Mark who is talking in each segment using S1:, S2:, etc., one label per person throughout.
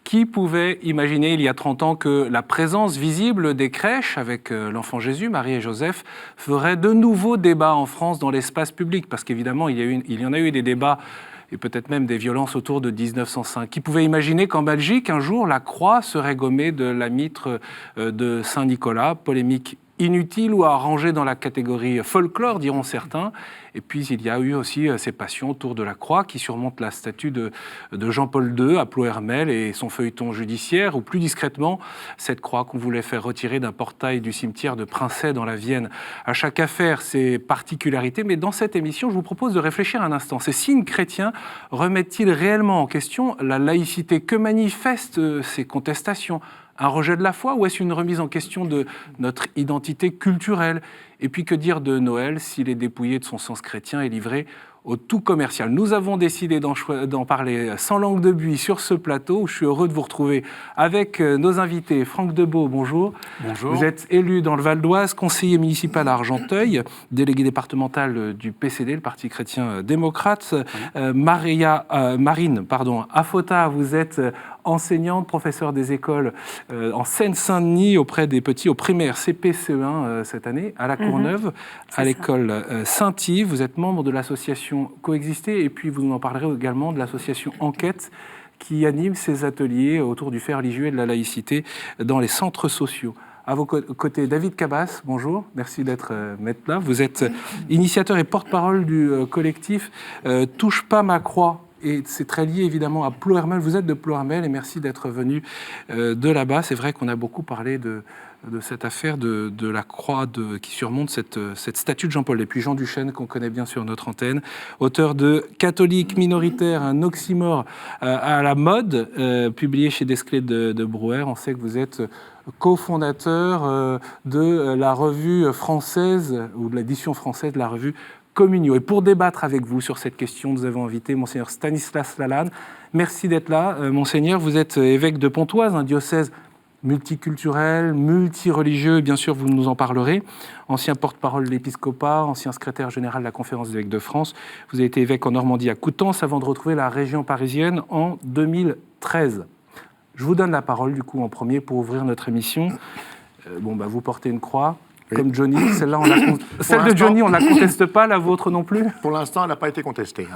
S1: Qui pouvait imaginer il y a 30 ans que la présence visible des crèches avec l'enfant Jésus, Marie et Joseph, ferait de nouveaux débats en France dans l'espace public? Parce qu'évidemment, il y en a eu des débats et peut-être même des violences autour de 1905. Qui pouvait imaginer qu'en Belgique, un jour, la croix serait gommée de la mitre de Saint-Nicolas? Polémique inutile ou à ranger dans la catégorie folklore, diront certains. Et puis, il y a eu aussi ces passions autour de la croix qui surmontent la statue de Jean-Paul II à Ploërmel et son feuilleton judiciaire, ou plus discrètement, cette croix qu'on voulait faire retirer d'un portail du cimetière de Princey dans la Vienne. À chaque affaire, ses particularités, mais dans cette émission, je vous propose de réfléchir un instant. Ces signes chrétiens remettent-ils réellement en question la laïcité? Que manifestent ces contestations? Un rejet de la foi ou est-ce une remise en question de notre identité culturelle? Et puis que dire de Noël s'il est dépouillé de son sens chrétien et livré au tout commercial? Nous avons décidé d'en parler sans langue de buis sur ce plateau. Je suis heureux de vous retrouver avec nos invités. Franck Debeau, bonjour.
S2: Bonjour.
S1: Vous êtes élu dans le Val d'Oise, conseiller municipal à Argenteuil, délégué départemental du PCD, le Parti chrétien démocrate. Marine Afota, vous êtes enseignante, professeure des écoles en Seine-Saint-Denis auprès des petits au primaire CP-CE1 cette année, à la Courneuve, à l'école Saint-Yves. Vous êtes membre de l'association Coexister et puis vous nous en parlerez également de l'association Enquête qui anime ces ateliers autour du fait religieux et de la laïcité dans les centres sociaux. À vos côtés, David Cabas, bonjour, merci d'être là. Vous êtes initiateur et porte-parole du collectif Touche pas ma croix. Et c'est très lié évidemment à Ploërmel. Vous êtes de Ploërmel et merci d'être venu de là-bas. C'est vrai qu'on a beaucoup parlé de cette affaire de la croix qui surmonte cette statue de Jean-Paul. Et puis Jean Duchesne, qu'on connaît bien sur notre antenne, auteur de Catholique minoritaire, un oxymore à la mode, publié chez Desclés de Brouwer. On sait que vous êtes cofondateur de la revue française, ou de l'édition française de la revue Communio. Et pour débattre avec vous sur cette question, nous avons invité Monseigneur Stanislas Lalanne. Merci d'être là, Monseigneur. Vous êtes évêque de Pontoise, un diocèse multiculturel, multireligieux, et bien sûr, vous nous en parlerez. Ancien porte-parole de l'épiscopat, ancien secrétaire général de la Conférence des évêques de France. Vous avez été évêque en Normandie à Coutances avant de retrouver la région parisienne en 2013. Je vous donne la parole, du coup, en premier pour ouvrir notre émission. Vous portez une croix. Oui. Comme Johnny, celle de Johnny, on ne la conteste pas, la vôtre non plus?
S2: Pour l'instant, elle n'a pas été contestée.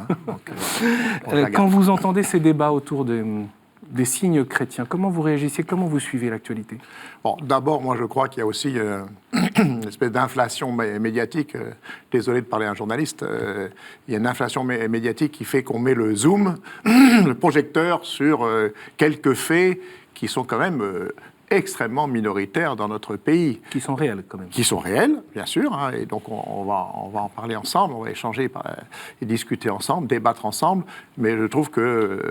S1: Quand vous entendez ces débats autour des signes chrétiens, comment vous réagissez? Comment vous suivez l'actualité?
S2: D'abord, moi, je crois qu'il y a aussi une espèce d'inflation médiatique. Désolé de parler à un journaliste. Il y a une inflation médiatique qui fait qu'on met le zoom, le projecteur sur quelques faits qui sont quand même extrêmement minoritaires dans notre pays.
S1: Qui sont réels, quand même.
S2: Qui sont réels, bien sûr. Et donc, on va en parler ensemble, on va échanger et discuter ensemble, débattre ensemble. Mais je trouve que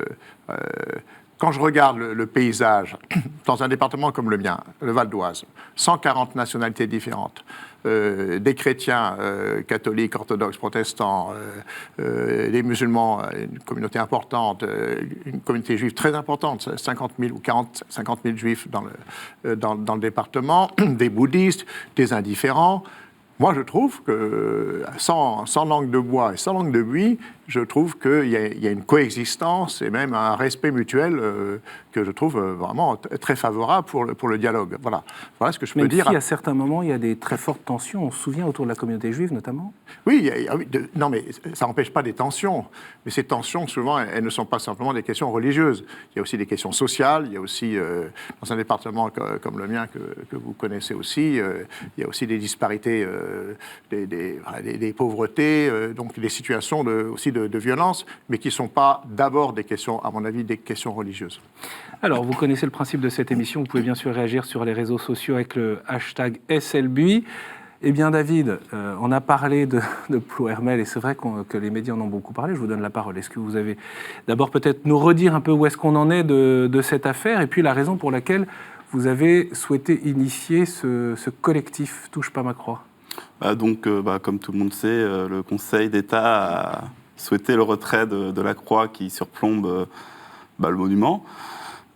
S2: quand je regarde le paysage dans un département comme le mien, le Val d'Oise, 140 nationalités différentes, des chrétiens catholiques, orthodoxes, protestants, des musulmans, une communauté importante, une communauté juive très importante, 50 000 ou 50 000 juifs dans le département, des bouddhistes, des indifférents. Moi, je trouve que, sans langue de bois et sans langue de buis, je trouve qu'il y a une coexistence et même un respect mutuel que je trouve vraiment très favorable pour le dialogue. Voilà ce que je peux dire.
S1: Même si à certains moments, il y a des très fortes tensions, on se souvient autour de la communauté juive notamment?
S2: Oui, non mais ça n'empêche pas des tensions. Mais ces tensions, souvent, elles ne sont pas simplement des questions religieuses. Il y a aussi des questions sociales, il y a aussi, dans un département comme le mien que vous connaissez aussi, il y a aussi des disparités, des pauvretés, donc des situations aussi de violence, mais qui ne sont pas d'abord des questions, à mon avis, des questions religieuses.
S1: Alors, vous connaissez le principe de cette émission, vous pouvez bien sûr réagir sur les réseaux sociaux avec le hashtag SLBui. Eh bien, David, on a parlé de Ploërmel et c'est vrai que les médias en ont beaucoup parlé. Je vous donne la parole. Est-ce que vous avez d'abord peut-être nous redire un peu où est-ce qu'on en est de cette affaire et puis la raison pour laquelle vous avez souhaité initier ce collectif Touche pas ma croix?
S3: Comme tout le monde sait, le Conseil d'État a souhaité le retrait de la croix qui surplombe le monument.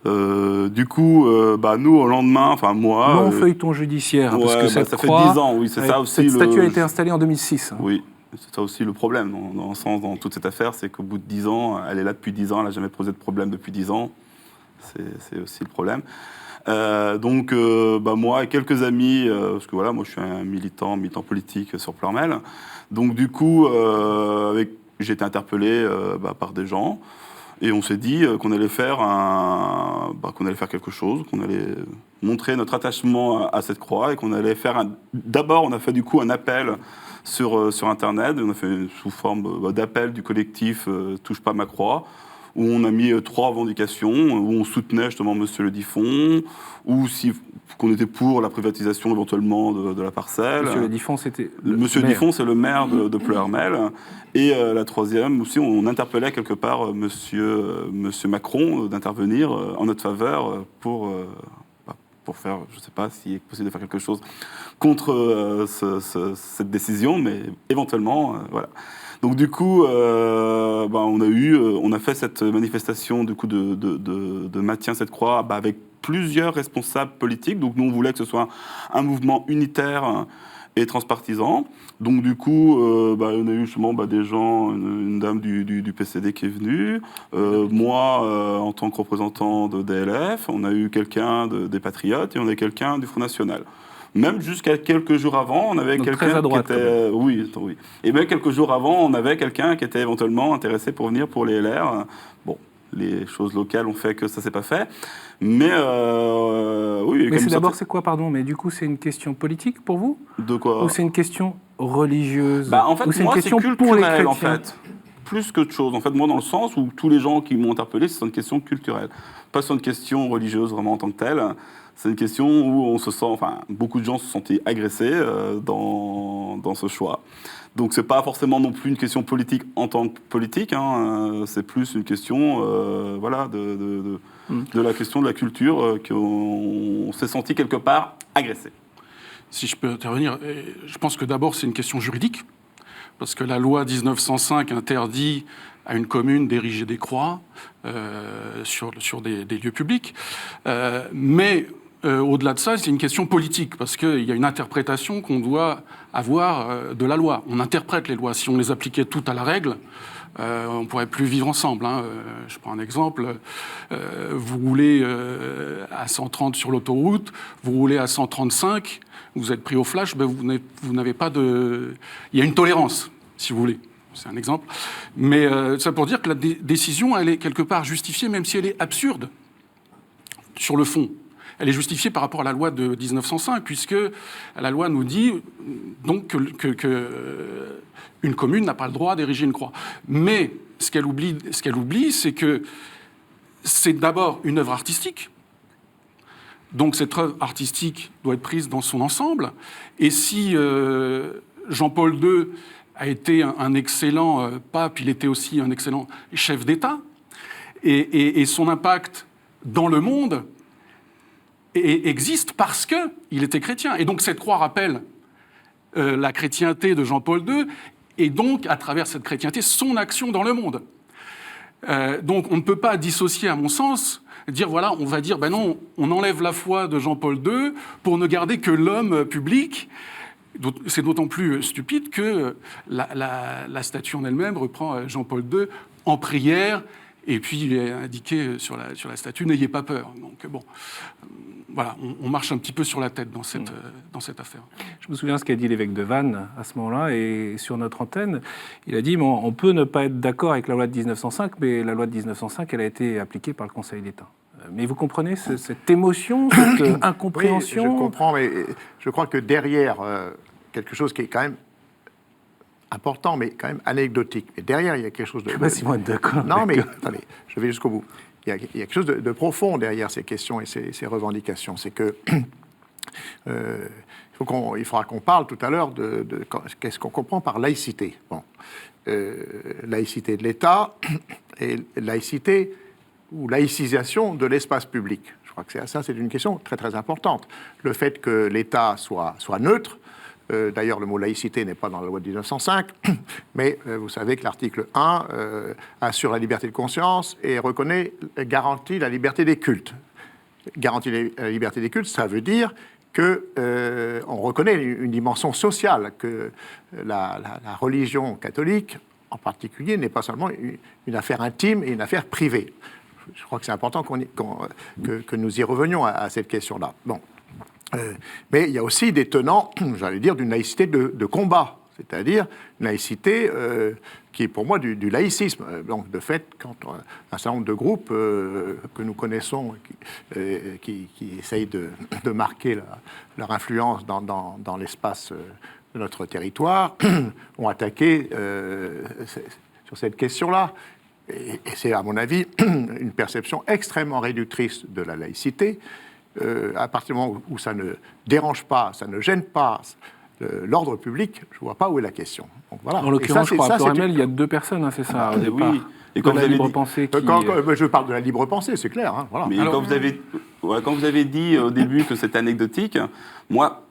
S3: Nous, au lendemain, moi...
S1: Non feuilleton judiciaire, parce que cette
S3: ça
S1: croix,
S3: fait 10 ans, oui, c'est ça aussi.
S1: Cette statue a été installée en 2006.
S3: Oui, c'est ça aussi le problème dans toute cette affaire, c'est qu'au bout de 10 ans, elle est là depuis 10 ans, elle n'a jamais posé de problème depuis 10 ans. C'est aussi le problème. Donc, moi et quelques amis, parce que voilà, moi je suis un militant politique sur Pleurmel. Donc du coup, j'ai été interpellé par des gens et on s'est dit qu'on allait faire quelque chose, qu'on allait montrer notre attachement à cette croix et qu'on allait faire D'abord, on a fait du coup un appel sur Internet. On a fait sous forme d'appel du collectif Touche pas ma croix, où on a mis 3 revendications, où on soutenait justement Monsieur Le Diffon, ou qu'on était pour la privatisation éventuellement de la parcelle.
S1: Monsieur Le Diffon, c'était
S3: Monsieur Le Diffon, c'est le maire de Pleurmel. Et la troisième aussi, on interpellait quelque part Monsieur Macron d'intervenir en notre faveur pour faire, je ne sais pas s'il est possible de faire quelque chose contre cette décision, mais éventuellement, voilà. Donc du coup, on a fait cette manifestation du coup de maintien de cette croix avec plusieurs responsables politiques. Donc nous, on voulait que ce soit un mouvement unitaire et transpartisan. Donc du coup, on a eu justement des gens, une dame du PCD qui est venue, moi en tant que représentant de DLF, on a eu quelqu'un des Patriotes et on a eu quelqu'un du Front National. Même jusqu'à quelques jours avant, on avait quelqu'un qui était... Oui. Et même quelques jours avant, on avait quelqu'un qui était éventuellement intéressé pour venir pour les LR. Bon, les choses locales ont fait que ça ne s'est pas fait. Mais oui...
S1: Mais c'est quoi, pardon? Mais du coup, c'est une question politique pour vous?
S3: De quoi?
S1: Ou c'est une question religieuse?
S3: En fait,
S1: ou c'est
S3: moi,
S1: une question
S3: c'est
S1: pour les
S3: culturel,
S1: chrétiens?
S3: en fait. Plus que de choses. En fait, moi, dans le sens où tous les gens qui m'ont interpellé, c'est une question culturelle. Pas sur une question religieuse vraiment en tant que telle. C'est une question où on se sent, beaucoup de gens se sentaient agressés dans ce choix. Donc c'est pas forcément non plus une question politique en tant que politique, c'est plus une question, de la question de la culture qu'on s'est senti quelque part agressé.
S4: Si je peux intervenir, je pense que d'abord c'est une question juridique, parce que la loi 1905 interdit à une commune d'ériger des croix sur des lieux publics, mais au-delà de ça, c'est une question politique, parce qu'il y a une interprétation qu'on doit avoir de la loi. On interprète les lois. Si on les appliquait toutes à la règle, on ne pourrait plus vivre ensemble. Je prends un exemple. Vous roulez à 130 sur l'autoroute, vous roulez à 135, vous êtes pris au flash, vous n'avez pas de... Il y a une tolérance, si vous voulez. C'est un exemple. Mais ça pour dire que la décision, elle est quelque part justifiée, même si elle est absurde sur le fond. Elle est justifiée par rapport à la loi de 1905, puisque la loi nous dit donc que une commune n'a pas le droit d'ériger une croix. Mais ce qu'elle oublie, c'est que c'est d'abord une œuvre artistique. Donc cette œuvre artistique doit être prise dans son ensemble. Et si Jean-Paul II a été un excellent pape, il était aussi un excellent chef d'État, et son impact dans le monde existe parce qu'il était chrétien. Et donc cette croix rappelle la chrétienté de Jean-Paul II, et donc, à travers cette chrétienté, son action dans le monde. Donc on ne peut pas dissocier, à mon sens, dire, voilà, on va dire, non, on enlève la foi de Jean-Paul II pour ne garder que l'homme public. C'est d'autant plus stupide que la statue en elle-même reprend Jean-Paul II en prière, et puis il est indiqué sur la statue, n'ayez pas peur. Donc bon, voilà, on marche un petit peu sur la tête dans cette affaire.
S1: Je me souviens ce qu'a dit l'évêque de Vannes à ce moment-là, et sur notre antenne, il a dit, on peut ne pas être d'accord avec la loi de 1905, mais la loi de 1905, elle a été appliquée par le Conseil d'État. Mais vous comprenez cette émotion, cette incompréhension?
S2: Oui, je comprends, mais je crois que derrière quelque chose qui est quand même important, mais quand même anecdotique. Et derrière, il y a quelque chose de...
S1: Je ne sais pas si moi être d'accord.
S2: Non, mais attendez, je vais jusqu'au bout. Il y a quelque chose de profond derrière ces questions et ces revendications. C'est que il faudra qu'on parle tout à l'heure de qu'est-ce qu'on comprend par laïcité. Bon, laïcité de l'État et laïcité ou laïcisation de l'espace public. Je crois que ça, c'est une question très très importante. Le fait que l'État soit neutre. D'ailleurs, le mot laïcité n'est pas dans la loi de 1905, mais vous savez que l'article 1 assure la liberté de conscience et garantit la liberté des cultes. Garantit la liberté des cultes, ça veut dire qu'on reconnaît une dimension sociale, que la religion catholique, en particulier, n'est pas seulement une affaire intime et une affaire privée. je crois que c'est important que nous y revenions à cette question-là. Bon. Mais il y a aussi des tenants, j'allais dire, d'une laïcité de combat, c'est-à-dire une laïcité qui est pour moi du laïcisme. Donc, de fait, quand un certain nombre de groupes que nous connaissons, qui essayent de marquer leur influence dans l'espace de notre territoire, ont attaqué sur cette question-là. Et c'est, à mon avis, une perception extrêmement réductrice de la laïcité. À partir du moment où ça ne dérange pas, ça ne gêne pas l'ordre public, je ne vois pas où est la question. Donc, voilà.
S1: En l'occurrence, je crois, à Ploërmel, il y a 2 personnes, hein, c'est ça, au départ.
S3: Oui. Et quand
S1: de la libre pensée qui...
S2: je parle de la libre pensée, c'est clair. Hein, voilà.
S3: Mais alors, quand vous avez dit au début que c'était anecdotique, moi,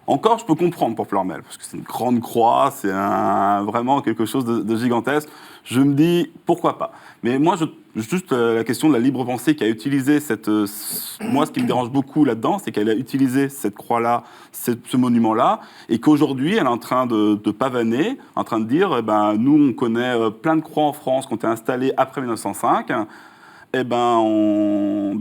S3: encore, je peux comprendre pour Ploërmel, parce que c'est une grande croix, c'est vraiment quelque chose de gigantesque. Je me dis, pourquoi pas. Mais moi, juste la question de la libre pensée qui a utilisé moi, ce qui me dérange beaucoup là-dedans, c'est qu'elle a utilisé cette croix-là, ce monument-là, et qu'aujourd'hui, elle est en train de pavaner, en train de dire, nous, on connaît plein de croix en France qui ont été installées après 1905, ce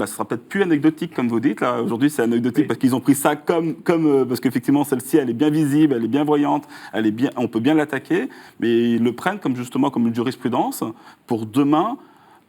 S3: sera peut-être plus anecdotique, comme vous dites. Là. Aujourd'hui, c'est anecdotique parce qu'ils ont pris ça parce qu'effectivement, celle-ci, elle est bien visible, elle est bien voyante, on peut bien l'attaquer, mais ils le prennent justement comme une jurisprudence pour demain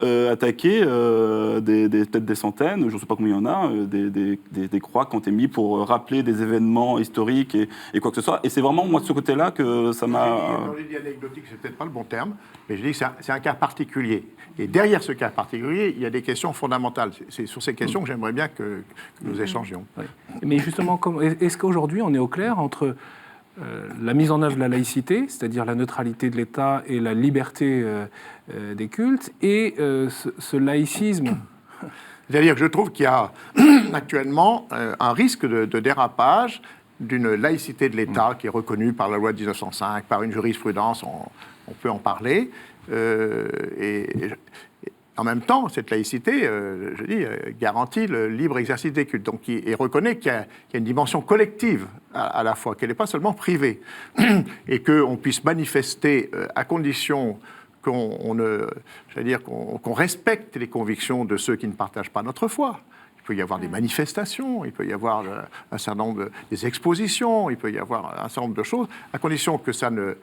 S3: attaquer peut-être des centaines, je ne sais pas combien il y en a, des croix qui ont été mis pour rappeler des événements historiques et quoi que ce soit. Et c'est vraiment, moi, de ce côté-là que ça m'a...
S2: Quand j'ai dit anecdotique, c'est peut-être pas le bon terme, mais je dis que c'est un cas particulier. Et derrière ce cas particulier, il y a des questions fondamentales. C'est sur ces questions que j'aimerais bien que nous échangions.
S1: Oui. Mais justement, est-ce qu'aujourd'hui, on est au clair entre la mise en œuvre de la laïcité, c'est-à-dire la neutralité de l'État et la liberté des cultes, et ce laïcisme?
S2: C'est-à-dire que je trouve qu'il y a actuellement un risque de dérapage d'une laïcité de l'État qui est reconnue par la loi de 1905, par une jurisprudence, on peut en parler. En même temps, cette laïcité, garantit le libre exercice des cultes. Donc, et reconnaît qu'il y a une dimension collective à la fois, qu'elle n'est pas seulement privée, et qu'on puisse manifester à condition qu'on respecte les convictions de ceux qui ne partagent pas notre foi. Il peut y avoir des manifestations, il peut y avoir un certain nombre des expositions, il peut y avoir un certain nombre de choses, à condition que ça ne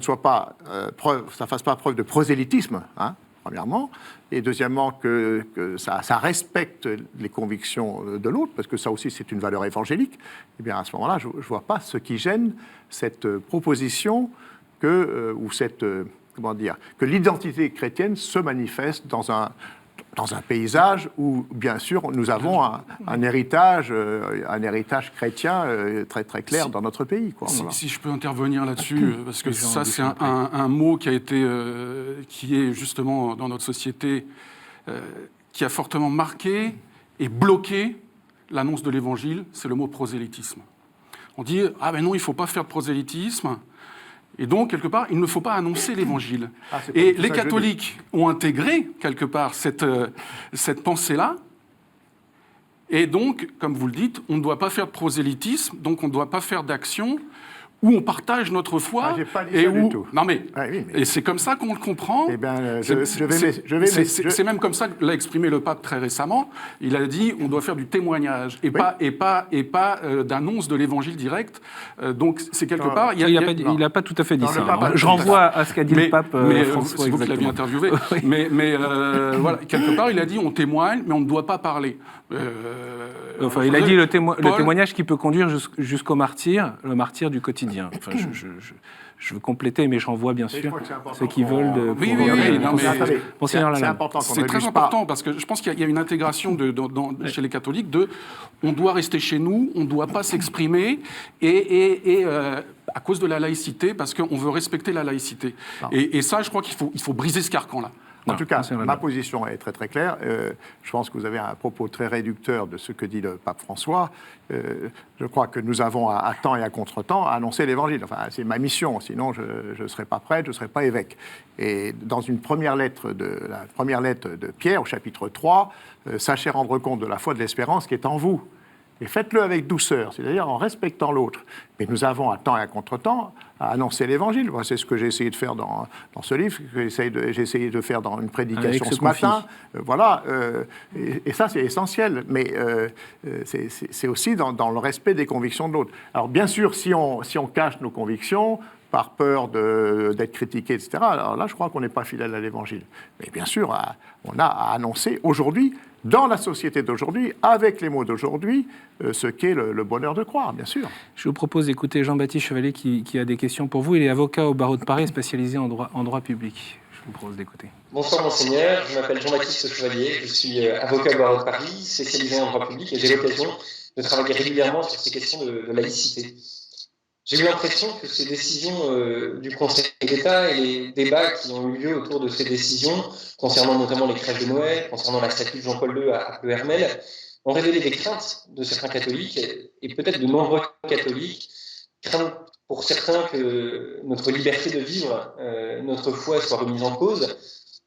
S2: soit pas ça fasse pas preuve de prosélytisme, hein, premièrement, et deuxièmement que ça respecte les convictions de l'autre, parce que ça aussi c'est une valeur évangélique. Et bien à ce moment-là, je ne vois pas ce qui gêne cette proposition que l'identité chrétienne se manifeste dans un paysage où, bien sûr, nous avons un héritage chrétien très, très clair dans notre pays. Quoi.
S4: Si je peux intervenir là-dessus, parce que ça, c'est un mot qui est justement dans notre société, qui a fortement marqué et bloqué l'annonce de l'Évangile, c'est le mot prosélytisme. On dit « Ah ben non, il ne faut pas faire de prosélytisme ». Et donc, quelque part, il ne faut pas annoncer l'Évangile. Et les catholiques ont intégré, quelque part, cette pensée-là. Et donc, comme vous le dites, on ne doit pas faire de prosélytisme, donc on ne doit pas faire d'action où on partage notre foi.
S2: J'ai pas dit ça du tout.
S4: Non mais,
S2: oui,
S4: et c'est comme ça qu'on le comprend.
S2: Eh bien,
S4: c'est même comme ça que l'a exprimé le pape très récemment. Il a dit on doit faire du témoignage et pas d'annonce de l'évangile direct. Donc c'est quelque part.
S1: Il n'a pas tout à fait dit ça. Je renvoie à ce qu'a dit le pape François.
S4: C'est vous qui l'avez interviewé. Mais voilà, quelque part il a dit on témoigne, mais on ne doit pas parler.
S1: Il a dit le témoignage qui peut conduire jusqu'au martyr, le martyr du quotidien. Enfin, je veux compléter, mais je renvoie bien sûr ceux qui veulent de.
S2: C'est important.
S4: C'est très important parce que je pense qu'il y a une intégration chez les catholiques on doit rester chez nous, on ne doit pas s'exprimer et à cause de la laïcité, parce qu'on veut respecter la laïcité. Et ça, je crois qu'il faut briser ce carcan-là.
S2: En tout cas, ma position est très très claire. Je pense que vous avez un propos très réducteur de ce que dit le pape François. Je crois que nous avons à temps et à contre-temps annoncé l'Évangile. Enfin, c'est ma mission, sinon je ne serais pas prêtre, je ne serais pas évêque. Et dans la première lettre de Pierre, au chapitre 3, sachez rendre compte de la foi de l'espérance qui est en vous. Et faites-le avec douceur, c'est-à-dire en respectant l'autre. Mais nous avons à temps et à contre-temps à annoncer l'Évangile. Moi, c'est ce que j'ai essayé de faire dans ce livre, que j'ai essayé de faire dans une prédication ce matin. Voilà, et ça, c'est essentiel. Mais c'est aussi dans le respect des convictions de l'autre. Alors, bien sûr, si on cache nos convictions par peur d'être critiqué, etc., alors là, je crois qu'on n'est pas fidèle à l'Évangile. Mais bien sûr, on a à annoncer aujourd'hui, dans la société d'aujourd'hui, avec les mots d'aujourd'hui, ce qu'est le bonheur de croire, bien sûr.
S1: Je vous propose d'écouter Jean-Baptiste Chevalier qui a des questions pour vous. Il est avocat au barreau de Paris, spécialisé en droit public. Je vous propose d'écouter.
S5: Bonsoir Monseigneur, je m'appelle Jean-Baptiste Chevalier, je suis avocat au barreau de Paris, spécialisé en droit public, et j'ai l'occasion de travailler régulièrement sur ces questions de laïcité. J'ai eu l'impression que ces décisions du Conseil d'État et les débats qui ont eu lieu autour de ces décisions, concernant notamment les crèches de Noël, concernant la statue de Jean-Paul II à Pleuhermel, ont révélé des craintes de certains catholiques, et peut-être de nombreux catholiques, craintent pour certains que notre liberté de vivre, notre foi soit remise en cause,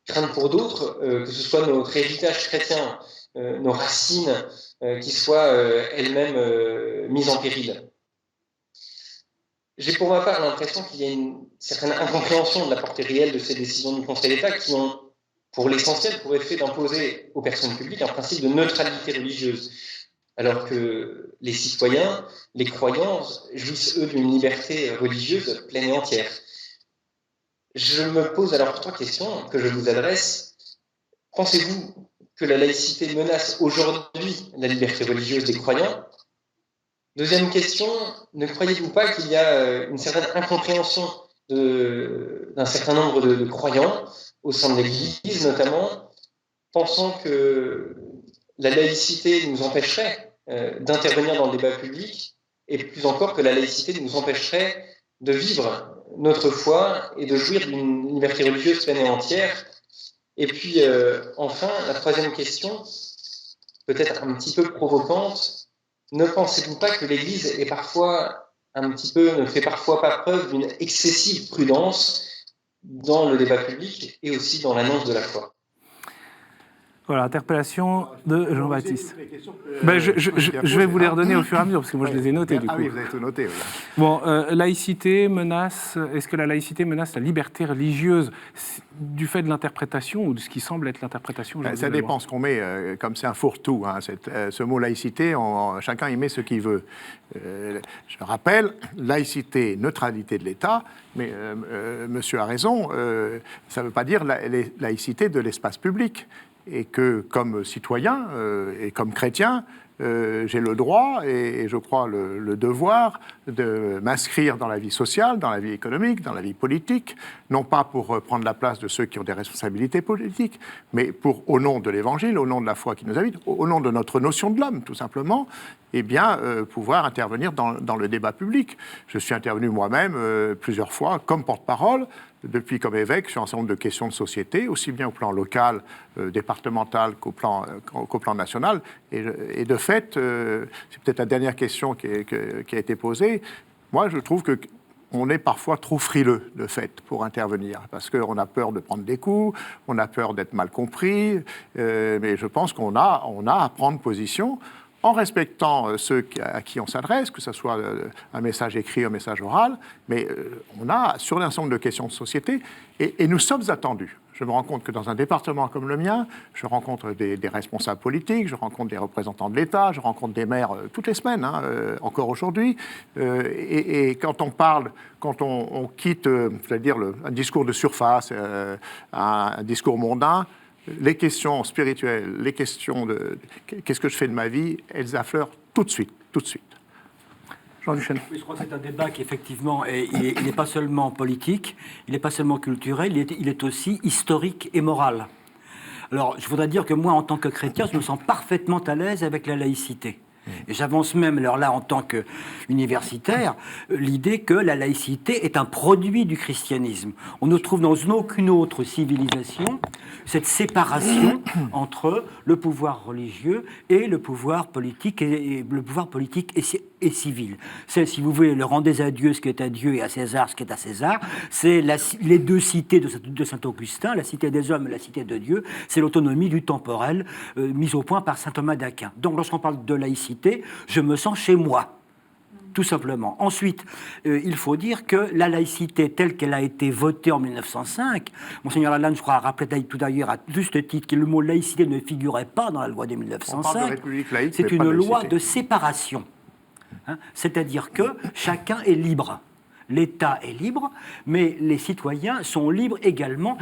S5: craintent pour d'autres que ce soit notre héritage chrétien, nos racines, qui soient elles-mêmes mises en péril. J'ai pour ma part l'impression qu'il y a une certaine incompréhension de la portée réelle de ces décisions du Conseil d'État qui ont, pour l'essentiel, pour effet d'imposer aux personnes publiques un principe de neutralité religieuse, alors que les citoyens, les croyants, jouissent eux d'une liberté religieuse pleine et entière. Je me pose alors 3 questions que je vous adresse. Pensez-vous que la laïcité menace aujourd'hui la liberté religieuse des croyants ? Deuxième question, ne croyez-vous pas qu'il y a une certaine incompréhension d'un certain nombre de croyants au sein de l'Église, notamment, pensant que la laïcité nous empêcherait d'intervenir dans le débat public, et plus encore que la laïcité nous empêcherait de vivre notre foi et de jouir d'une liberté religieuse pleine et entière. Et puis, enfin, la 3e question, peut-être un petit peu provocante, ne pensez-vous pas que l'Église est parfois ne fait parfois pas preuve d'une excessive prudence dans le débat public et aussi dans l'annonce de la foi ?
S1: Voilà, interpellation de Jean-Baptiste. Je vais vous les redonner au fur et à mesure, parce que moi je les ai notés du coup.
S2: Ah oui, vous avez tout noté. Voilà.
S1: Bon, laïcité menace, est-ce que la laïcité menace la liberté religieuse du fait de l'interprétation ou de ce qui semble être l'interprétation?
S2: Ça dépend ce qu'on met, comme c'est un fourre-tout, hein, ce mot laïcité, chacun y met ce qu'il veut. Je rappelle, laïcité, neutralité de l'État, mais monsieur a raison, ça ne veut pas dire laïcité de l'espace public. Et que, comme citoyen et comme chrétien, j'ai le droit et je crois le devoir de m'inscrire dans la vie sociale, dans la vie économique, dans la vie politique, non pas pour prendre la place de ceux qui ont des responsabilités politiques, mais au nom de l'Évangile, au nom de la foi qui nous habite, au nom de notre notion de l'homme, tout simplement, eh bien, pouvoir intervenir dans le débat public. Je suis intervenu moi-même plusieurs fois comme porte-parole, depuis comme évêque, sur un certain nombre de questions de société, aussi bien au plan local, départemental qu'au plan national. Et de fait, c'est peut-être la dernière question qui a été posée, moi je trouve qu'on est parfois trop frileux, de fait, pour intervenir, parce qu'on a peur de prendre des coups, on a peur d'être mal compris, mais je pense qu'on a à prendre position en respectant ceux à qui on s'adresse, que ce soit un message écrit, un message oral, mais on a sur l'ensemble de questions de société, et nous sommes attendus. Je me rends compte que dans un département comme le mien, je rencontre des responsables politiques, je rencontre des représentants de l'État, je rencontre des maires toutes les semaines, encore aujourd'hui, et quand on parle, quand on quitte, un discours de surface, un discours mondain, les questions spirituelles, les questions de qu'est-ce que je fais de ma vie, elles affleurent tout de suite.
S1: Jean Duchesne.
S6: Oui, je crois que c'est un débat qui, effectivement, il n'est pas seulement politique, il n'est pas seulement culturel, il est aussi historique et moral. Alors, je voudrais dire que moi, en tant que chrétien, je me sens parfaitement à l'aise avec la laïcité. Et j'avance même, alors là, en tant qu'universitaire, l'idée que la laïcité est un produit du christianisme. On ne trouve dans aucune autre civilisation cette séparation entre le pouvoir religieux et le pouvoir politique, et le pouvoir politique et civile. C'est, si vous voulez, le rendez à Dieu ce qui est à Dieu et à César ce qui est à César. C'est les deux cités de Saint-Augustin, la cité des hommes et la cité de Dieu. C'est l'autonomie du temporel mise au point par saint Thomas d'Aquin. Donc lorsqu'on parle de laïcité, je me sens chez moi. Tout simplement. Ensuite, il faut dire que la laïcité telle qu'elle a été votée en 1905, Monseigneur Lalanne, je crois, a rappelé tout d'ailleurs à juste titre que le mot laïcité ne figurait pas dans la loi de 1905.
S2: On parle de république laïque,
S6: c'est
S2: mais pas
S6: une
S2: de
S6: loi
S2: laïcité.
S6: de séparation. Hein, c'est-à-dire que chacun est libre. L'État est libre, mais les citoyens sont libres également,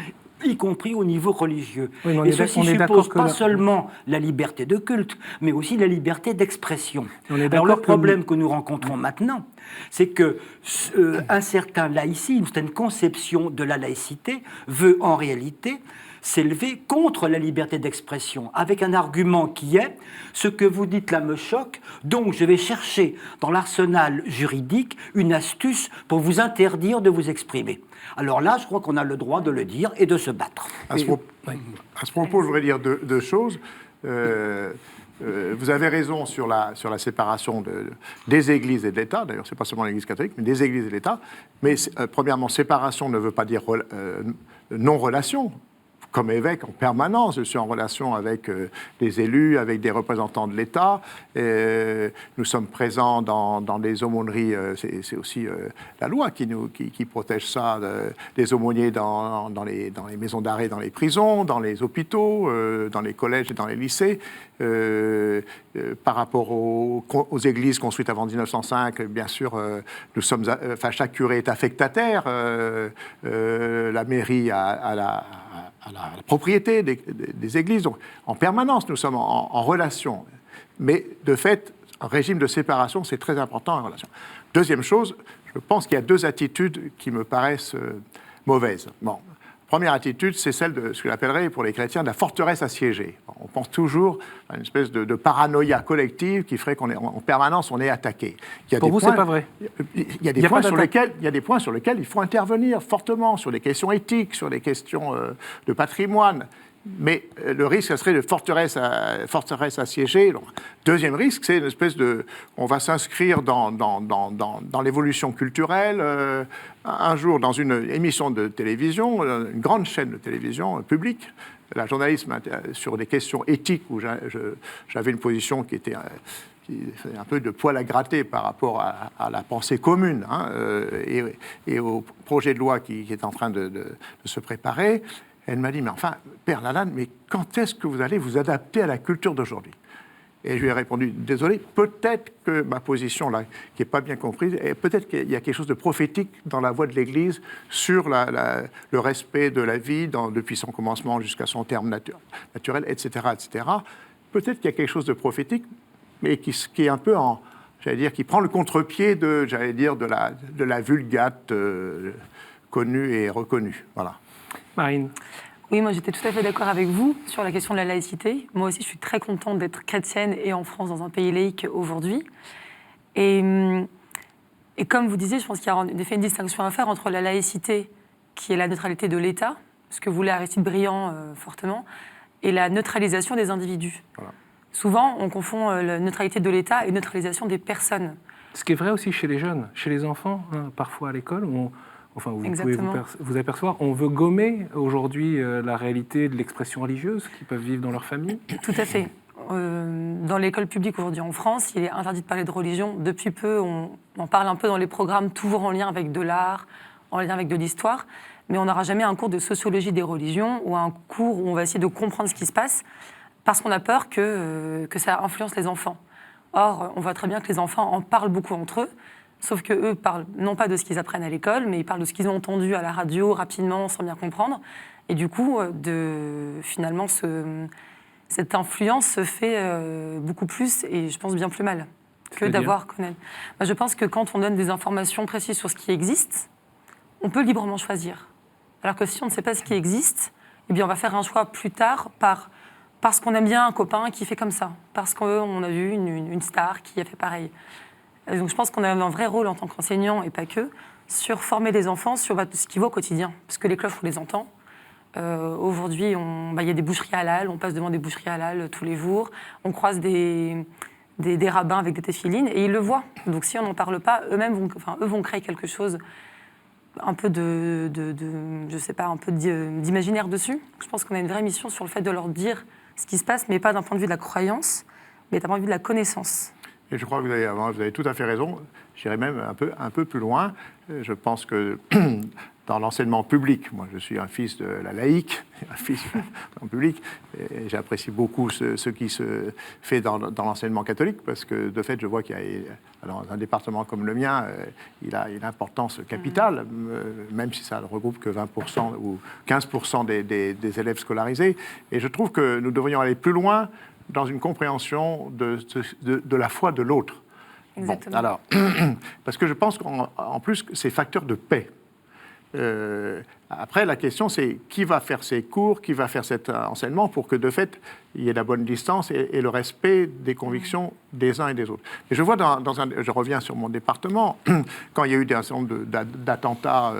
S6: y compris au niveau religieux.
S1: Oui,
S6: et ceci suppose pas seulement la liberté de culte, mais aussi la liberté d'expression. Alors le problème que nous rencontrons maintenant, c'est que un certain laïcisme, une certaine conception de la laïcité veut en réalité s'élever contre la liberté d'expression, avec un argument qui est « ce que vous dites là me choque, donc je vais chercher dans l'arsenal juridique une astuce pour vous interdire de vous exprimer ». Alors là, je crois qu'on a le droit de le dire et de se battre.
S2: À ce propos, je voudrais dire deux choses. Vous avez raison sur la séparation des églises et de l'État. D'ailleurs, ce n'est pas seulement l'Église catholique, mais des églises et de l'État. Mais premièrement, séparation ne veut pas dire non-relation. Comme évêque, en permanence, je suis en relation avec des élus, avec des représentants de l'État. Nous sommes présents dans des aumôneries. C'est aussi la loi qui protège ça, des aumôniers dans les maisons d'arrêt, dans les prisons, dans les hôpitaux, dans les collèges et dans les lycées. Par rapport aux églises construites avant 1905, bien sûr, chaque curé est affectataire. La mairie a la propriété des églises. Donc, en permanence, nous sommes en relation. Mais, de fait, un régime de séparation, c'est très important en relation. Deuxième chose, je pense qu'il y a deux attitudes qui me paraissent mauvaises. Bon. Première attitude, c'est celle de ce que j'appellerais pour les chrétiens de la forteresse assiégée. On pense toujours à une espèce de paranoïa collective qui ferait qu'en permanence on est attaqué.
S1: Pour vous, c'est pas vrai.
S2: Il y a des points sur lesquels il faut intervenir fortement, sur des questions éthiques, sur des questions de patrimoine. Mais le risque, ça serait de forteresse assiégée. Donc, deuxième risque, c'est une espèce de... On va s'inscrire dans l'évolution culturelle. Un jour, dans une émission de télévision, une grande chaîne de télévision publique, la journalisme sur des questions éthiques, où j'avais une position qui était... qui fait un peu de poil à gratter par rapport à la pensée commune et au projet de loi qui est en train de se préparer. Elle m'a dit, mais enfin, Père Lalanne, mais quand est-ce que vous allez vous adapter à la culture d'aujourd'hui ? Et je lui ai répondu, désolé, peut-être que ma position, là, qui n'est pas bien comprise, et peut-être qu'il y a quelque chose de prophétique dans la voix de l'Église sur le respect de la vie depuis son commencement jusqu'à son terme naturel, etc., etc. Peut-être qu'il y a quelque chose de prophétique, mais qui est un peu qui prend le contre-pied de la vulgate connue et reconnue. Voilà.
S1: Marine.
S7: Oui, moi j'étais tout à fait d'accord avec vous sur la question de la laïcité. Moi aussi, je suis très contente d'être chrétienne et en France, dans un pays laïque aujourd'hui. Et comme vous disiez, je pense qu'il y a en effet une distinction à faire entre la laïcité, qui est la neutralité de l'État, ce que voulait Aristide Briand fortement, et la neutralisation des individus. Voilà. Souvent, on confond la neutralité de l'État et neutralisation des personnes.
S1: Ce qui est vrai aussi chez les jeunes, chez les enfants, parfois à l'école, vous pouvez vous apercevoir, on veut gommer aujourd'hui la réalité de l'expression religieuse qu'ils peuvent vivre dans leur famille.
S7: Tout à fait. Dans l'école publique aujourd'hui en France, il est interdit de parler de religion. Depuis peu, on en parle un peu dans les programmes, toujours en lien avec de l'art, en lien avec de l'histoire, mais on n'aura jamais un cours de sociologie des religions ou un cours où on va essayer de comprendre ce qui se passe, parce qu'on a peur que ça influence les enfants. Or, on voit très bien que les enfants en parlent beaucoup entre eux, sauf qu'eux parlent non pas de ce qu'ils apprennent à l'école, mais ils parlent de ce qu'ils ont entendu à la radio, rapidement, sans bien comprendre. Et du coup, finalement, cette influence se fait beaucoup plus, et je pense bien plus mal, que d'avoir connaître. Je pense que quand on donne des informations précises sur ce qui existe, on peut librement choisir. Alors que si on ne sait pas ce qui existe, eh bien on va faire un choix plus tard parce qu'on aime bien un copain qui fait comme ça, parce qu'on a vu une star qui a fait pareil. Et donc je pense qu'on a un vrai rôle en tant qu'enseignant, et pas que, sur former les enfants sur ce qu'ils voient au quotidien. Parce que les cloches, on les entend. Aujourd'hui, il y a des boucheries halal, on passe devant des boucheries halal tous les jours. On croise des des rabbins avec des téphilines, et ils le voient. Donc si on n'en parle pas, eux vont créer quelque chose un peu je sais pas, un peu d'imaginaire dessus. Je pense qu'on a une vraie mission sur le fait de leur dire ce qui se passe, mais pas d'un point de vue de la croyance, mais d'un point de vue de la connaissance.
S2: Et je crois que vous avez tout à fait raison. J'irais même un peu plus loin. Je pense que dans l'enseignement public, moi je suis un fils de la laïque, un fils en public, et j'apprécie beaucoup ce qui se fait dans l'enseignement catholique, parce que de fait je vois qu'il y a, dans un département comme le mien, il a une importance capitale, même si ça ne regroupe que 20% ou 15% des élèves scolarisés. Et je trouve que nous devrions aller plus loin dans une compréhension de la foi de l'autre.
S7: Exactement.
S2: Bon, alors, parce que je pense qu'en plus, c'est facteur de paix. Après, la question, c'est qui va faire ces cours, qui va faire cet enseignement pour que, de fait, il y ait la bonne distance et le respect des convictions des uns et des autres. Et je vois je reviens sur mon département, quand il y a eu un certain nombre d'attentats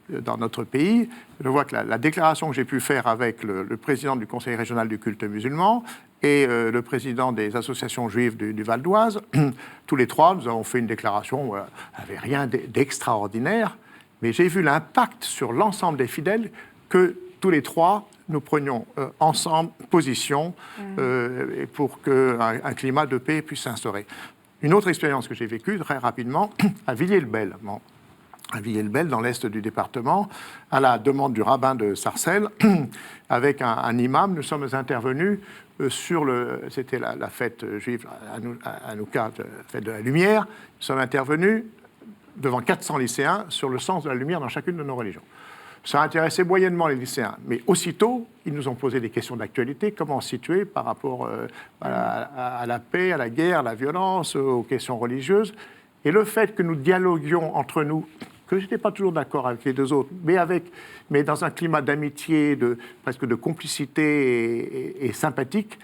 S2: dans notre pays, je vois que la déclaration que j'ai pu faire avec le président du Conseil régional du culte musulman et le président des associations juives du Val d'Oise, tous les trois, nous avons fait une déclaration où il n'y avait rien d'extraordinaire, mais j'ai vu l'impact sur l'ensemble des fidèles que tous les trois, nous prenions ensemble position pour qu'un climat de paix puisse s'instaurer. Une autre expérience que j'ai vécue très rapidement, à Villiers-le-Bel. À Villiers-le-Bel, dans l'est du département, à la demande du rabbin de Sarcelles, avec un imam, nous sommes intervenus c'était la fête juive, Hanouka, la fête de la lumière. Nous sommes intervenus devant 400 lycéens sur le sens de la lumière dans chacune de nos religions. Ça a intéressé moyennement les lycéens, mais aussitôt, ils nous ont posé des questions d'actualité, comment se situer par rapport à la paix, à la guerre, à la violence, aux questions religieuses. Et le fait que nous dialoguions entre nous, que je n'étais pas toujours d'accord avec les deux autres, mais dans un climat d'amitié, presque de complicité et sympathique,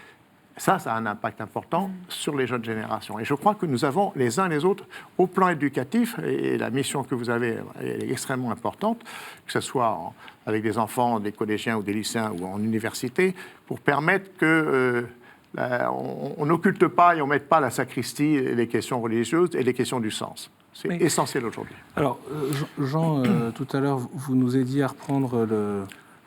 S2: ça a un impact important sur les jeunes générations. Et je crois que nous avons les uns les autres, au plan éducatif, et la mission que vous avez est extrêmement importante, que ce soit avec des enfants, des collégiens ou des lycéens ou en université, pour permettre que on n'occulte pas et on ne mette pas à la sacristie les questions religieuses et les questions du sens. C'est essentiel aujourd'hui.
S1: Alors, Jean, tout à l'heure, vous nous aidiez à reprendre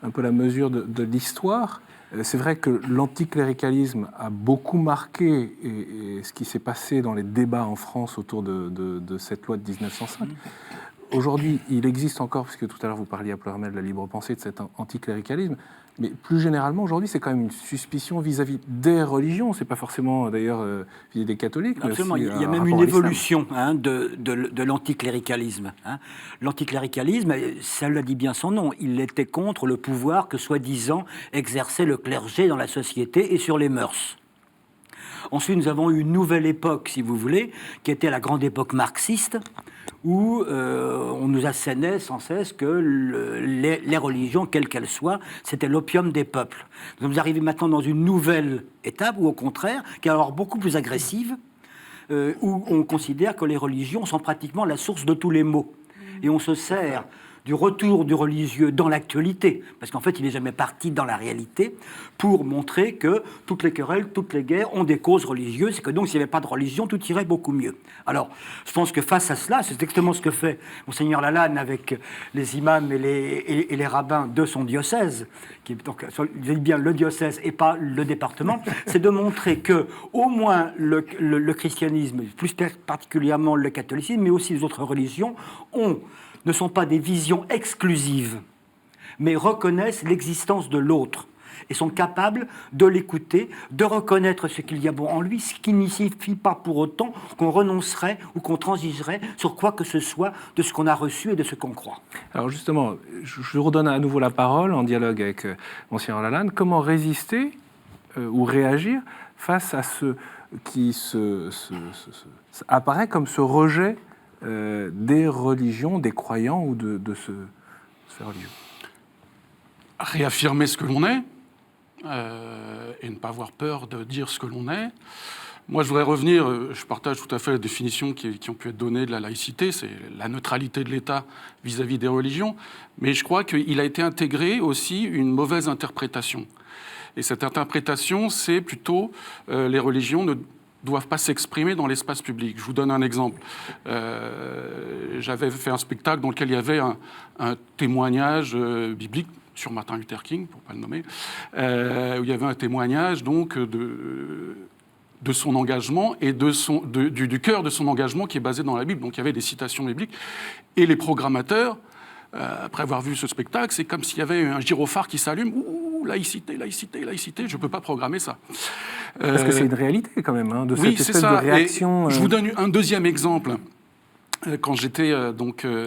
S1: un peu la mesure de l'histoire. C'est vrai que l'anticléricalisme a beaucoup marqué ce qui s'est passé dans les débats en France autour de cette loi de 1905. Aujourd'hui, il existe encore, puisque tout à l'heure vous parliez à Pleurmel de la libre pensée, de cet anticléricalisme, mais plus généralement, aujourd'hui, c'est quand même une suspicion vis-à-vis des religions. C'est pas forcément, d'ailleurs, vis-à-vis des catholiques.
S6: Absolument, il y a même une évolution de l'anticléricalisme. L'anticléricalisme, ça le dit bien son nom, il était contre le pouvoir que, soi-disant, exerçait le clergé dans la société et sur les mœurs. Ensuite, nous avons eu une nouvelle époque, si vous voulez, qui était la grande époque marxiste, où on nous assénait sans cesse que les religions, quelles qu'elles soient, c'était l'opium des peuples. Nous sommes arrivés maintenant dans une nouvelle étape, où au contraire, qui est alors beaucoup plus agressive, où on considère que les religions sont pratiquement la source de tous les maux. Et on se sert du retour du religieux dans l'actualité, parce qu'en fait, il n'est jamais parti dans la réalité, pour montrer que toutes les querelles, toutes les guerres ont des causes religieuses, et que donc, s'il n'y avait pas de religion, tout irait beaucoup mieux. Alors, je pense que face à cela, c'est exactement ce que fait Monseigneur Lalanne avec les imams et les rabbins de son diocèse, qui est donc, je dis bien le diocèse et pas le département, c'est de montrer que, au moins, le christianisme, plus particulièrement le catholicisme, mais aussi les autres religions, ne sont pas des visions exclusives, mais reconnaissent l'existence de l'autre et sont capables de l'écouter, de reconnaître ce qu'il y a bon en lui, ce qui ne signifie pas pour autant qu'on renoncerait ou qu'on transigerait sur quoi que ce soit de ce qu'on a reçu et de ce qu'on croit.
S1: Alors justement, je redonne à nouveau la parole en dialogue avec Monseigneur Lalanne. Comment résister ou réagir face à ce qui apparaît comme ce rejet des religions, des croyants ou de ces religions?
S4: Réaffirmer ce que l'on est et ne pas avoir peur de dire ce que l'on est. Moi, je voudrais revenir, je partage tout à fait la définition qui ont pu être données de la laïcité, c'est la neutralité de l'État vis-à-vis des religions, mais je crois qu'il a été intégré aussi une mauvaise interprétation. Et cette interprétation, c'est plutôt les religions ne doivent pas s'exprimer dans l'espace public. Je vous donne un exemple. J'avais fait un spectacle dans lequel il y avait un témoignage biblique sur Martin Luther King, pour ne pas le nommer, où il y avait un témoignage donc de son engagement et du cœur de son engagement qui est basé dans la Bible. Donc il y avait des citations bibliques. Et les programmateurs, après avoir vu ce spectacle, c'est comme s'il y avait un gyrophare qui s'allume. Ouh, laïcité, laïcité, laïcité, je ne peux pas programmer ça.
S1: Parce que c'est une réalité quand même, hein, de cette
S4: Oui,
S1: espèce
S4: c'est ça.
S1: de réaction.
S4: Et je vous donne un deuxième exemple. Quand j'étais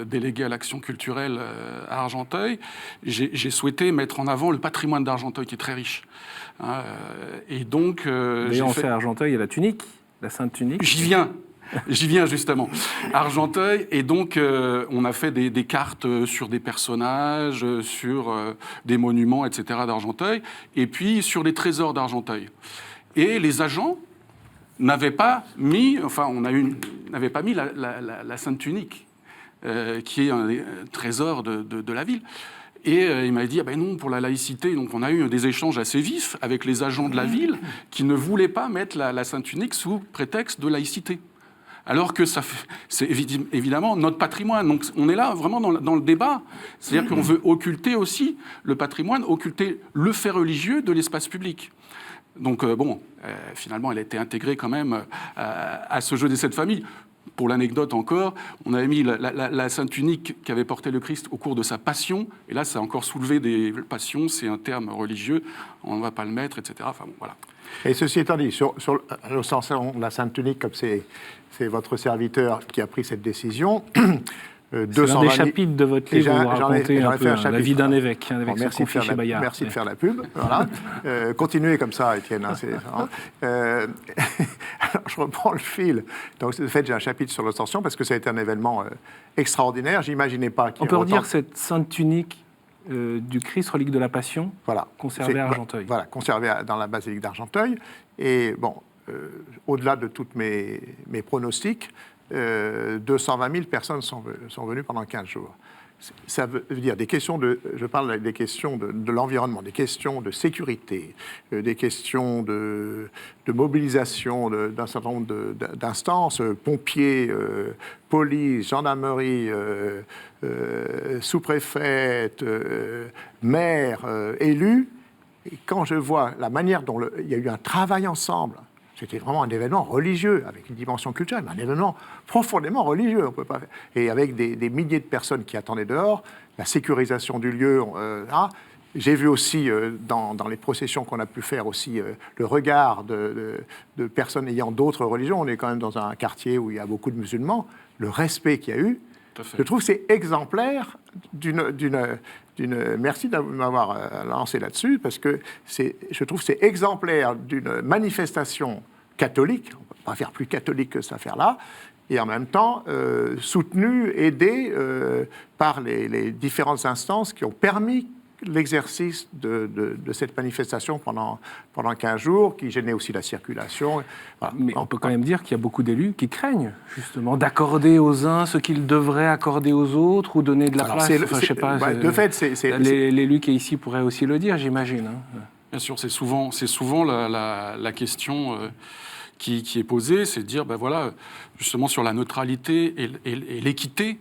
S4: délégué à l'action culturelle à Argenteuil, j'ai souhaité mettre en avant le patrimoine d'Argenteuil qui est très riche. Et donc,
S1: D'ailleurs, on sait à Argenteuil, il y a la tunique, la Sainte Tunique.
S4: J'y viens justement. Argenteuil, et donc on a fait des cartes sur des personnages, sur des monuments, etc. d'Argenteuil, et puis sur les trésors d'Argenteuil. Et les agents n'avait pas mis la Sainte Tunique, qui est un trésor de la ville. Et il m'a dit, non, pour la laïcité. Donc on a eu des échanges assez vifs avec les agents de la ville qui ne voulaient pas mettre la Sainte Tunique sous prétexte de laïcité. Alors que c'est évidemment notre patrimoine. Donc on est là vraiment dans le débat. C'est-à-dire qu'on veut occulter aussi le patrimoine, occulter le fait religieux de l'espace public. Donc finalement, elle a été intégrée quand même à ce jeu des sept familles. Pour l'anecdote encore, on avait mis la Sainte Tunique qu'avait porté le Christ au cours de sa passion, et là, ça a encore soulevé des passions, c'est un terme religieux, on ne va pas le mettre, etc. Enfin bon, voilà.
S2: Et ceci étant dit, sur l'ostension de la Sainte Tunique, comme c'est votre serviteur qui a pris cette décision...
S1: C'est l'un des chapitres de votre livre où vous racontez un peu la vie d'un évêque,
S2: merci de faire la pub. Voilà. Continuez comme ça, Étienne. Alors, je reprends le fil. Donc, de fait, j'ai un chapitre sur l'ostension parce que ça a été un événement extraordinaire. J'imaginais pas qu'il y
S1: On peut redire cette Sainte Tunique du Christ, relique de la Passion, conservée à Argenteuil.
S2: Voilà, conservée dans la basilique d'Argenteuil. Et bon, au-delà de toutes mes pronostics, 220 000 personnes sont venues pendant 15 jours. Ça veut dire je parle des questions de l'environnement, des questions de sécurité, des questions de mobilisation d'un certain nombre d'instances, pompiers, police, gendarmerie, sous-préfète, maire, élus. Et quand je vois la manière dont il y a eu un travail ensemble, c'était vraiment un événement religieux, avec une dimension culturelle, mais un événement profondément religieux. On peut pas... Et avec des milliers de personnes qui attendaient dehors, la sécurisation du lieu. J'ai vu aussi, dans les processions qu'on a pu faire, aussi le regard de personnes ayant d'autres religions. On est quand même dans un quartier où il y a beaucoup de musulmans. Le respect qu'il y a eu, je trouve que c'est exemplaire merci de m'avoir lancé là-dessus, parce que je trouve que c'est exemplaire d'une manifestation catholique, on ne peut pas faire plus catholique que cette affaire-là, et en même temps soutenue, aidée par les différentes instances qui ont permis l'exercice de cette manifestation pendant 15 jours, qui gênait aussi la circulation.
S1: Voilà. Mais on peut quand même dire qu'il y a beaucoup d'élus qui craignent, justement, d'accorder aux uns ce qu'ils devraient accorder aux autres, ou donner de la place. Je sais pas.
S2: De fait,
S1: l'élu qui est ici pourrait aussi le dire, j'imagine.
S4: Bien sûr, c'est souvent la question qui est posée, c'est de dire, voilà, justement, sur la neutralité et l'équité.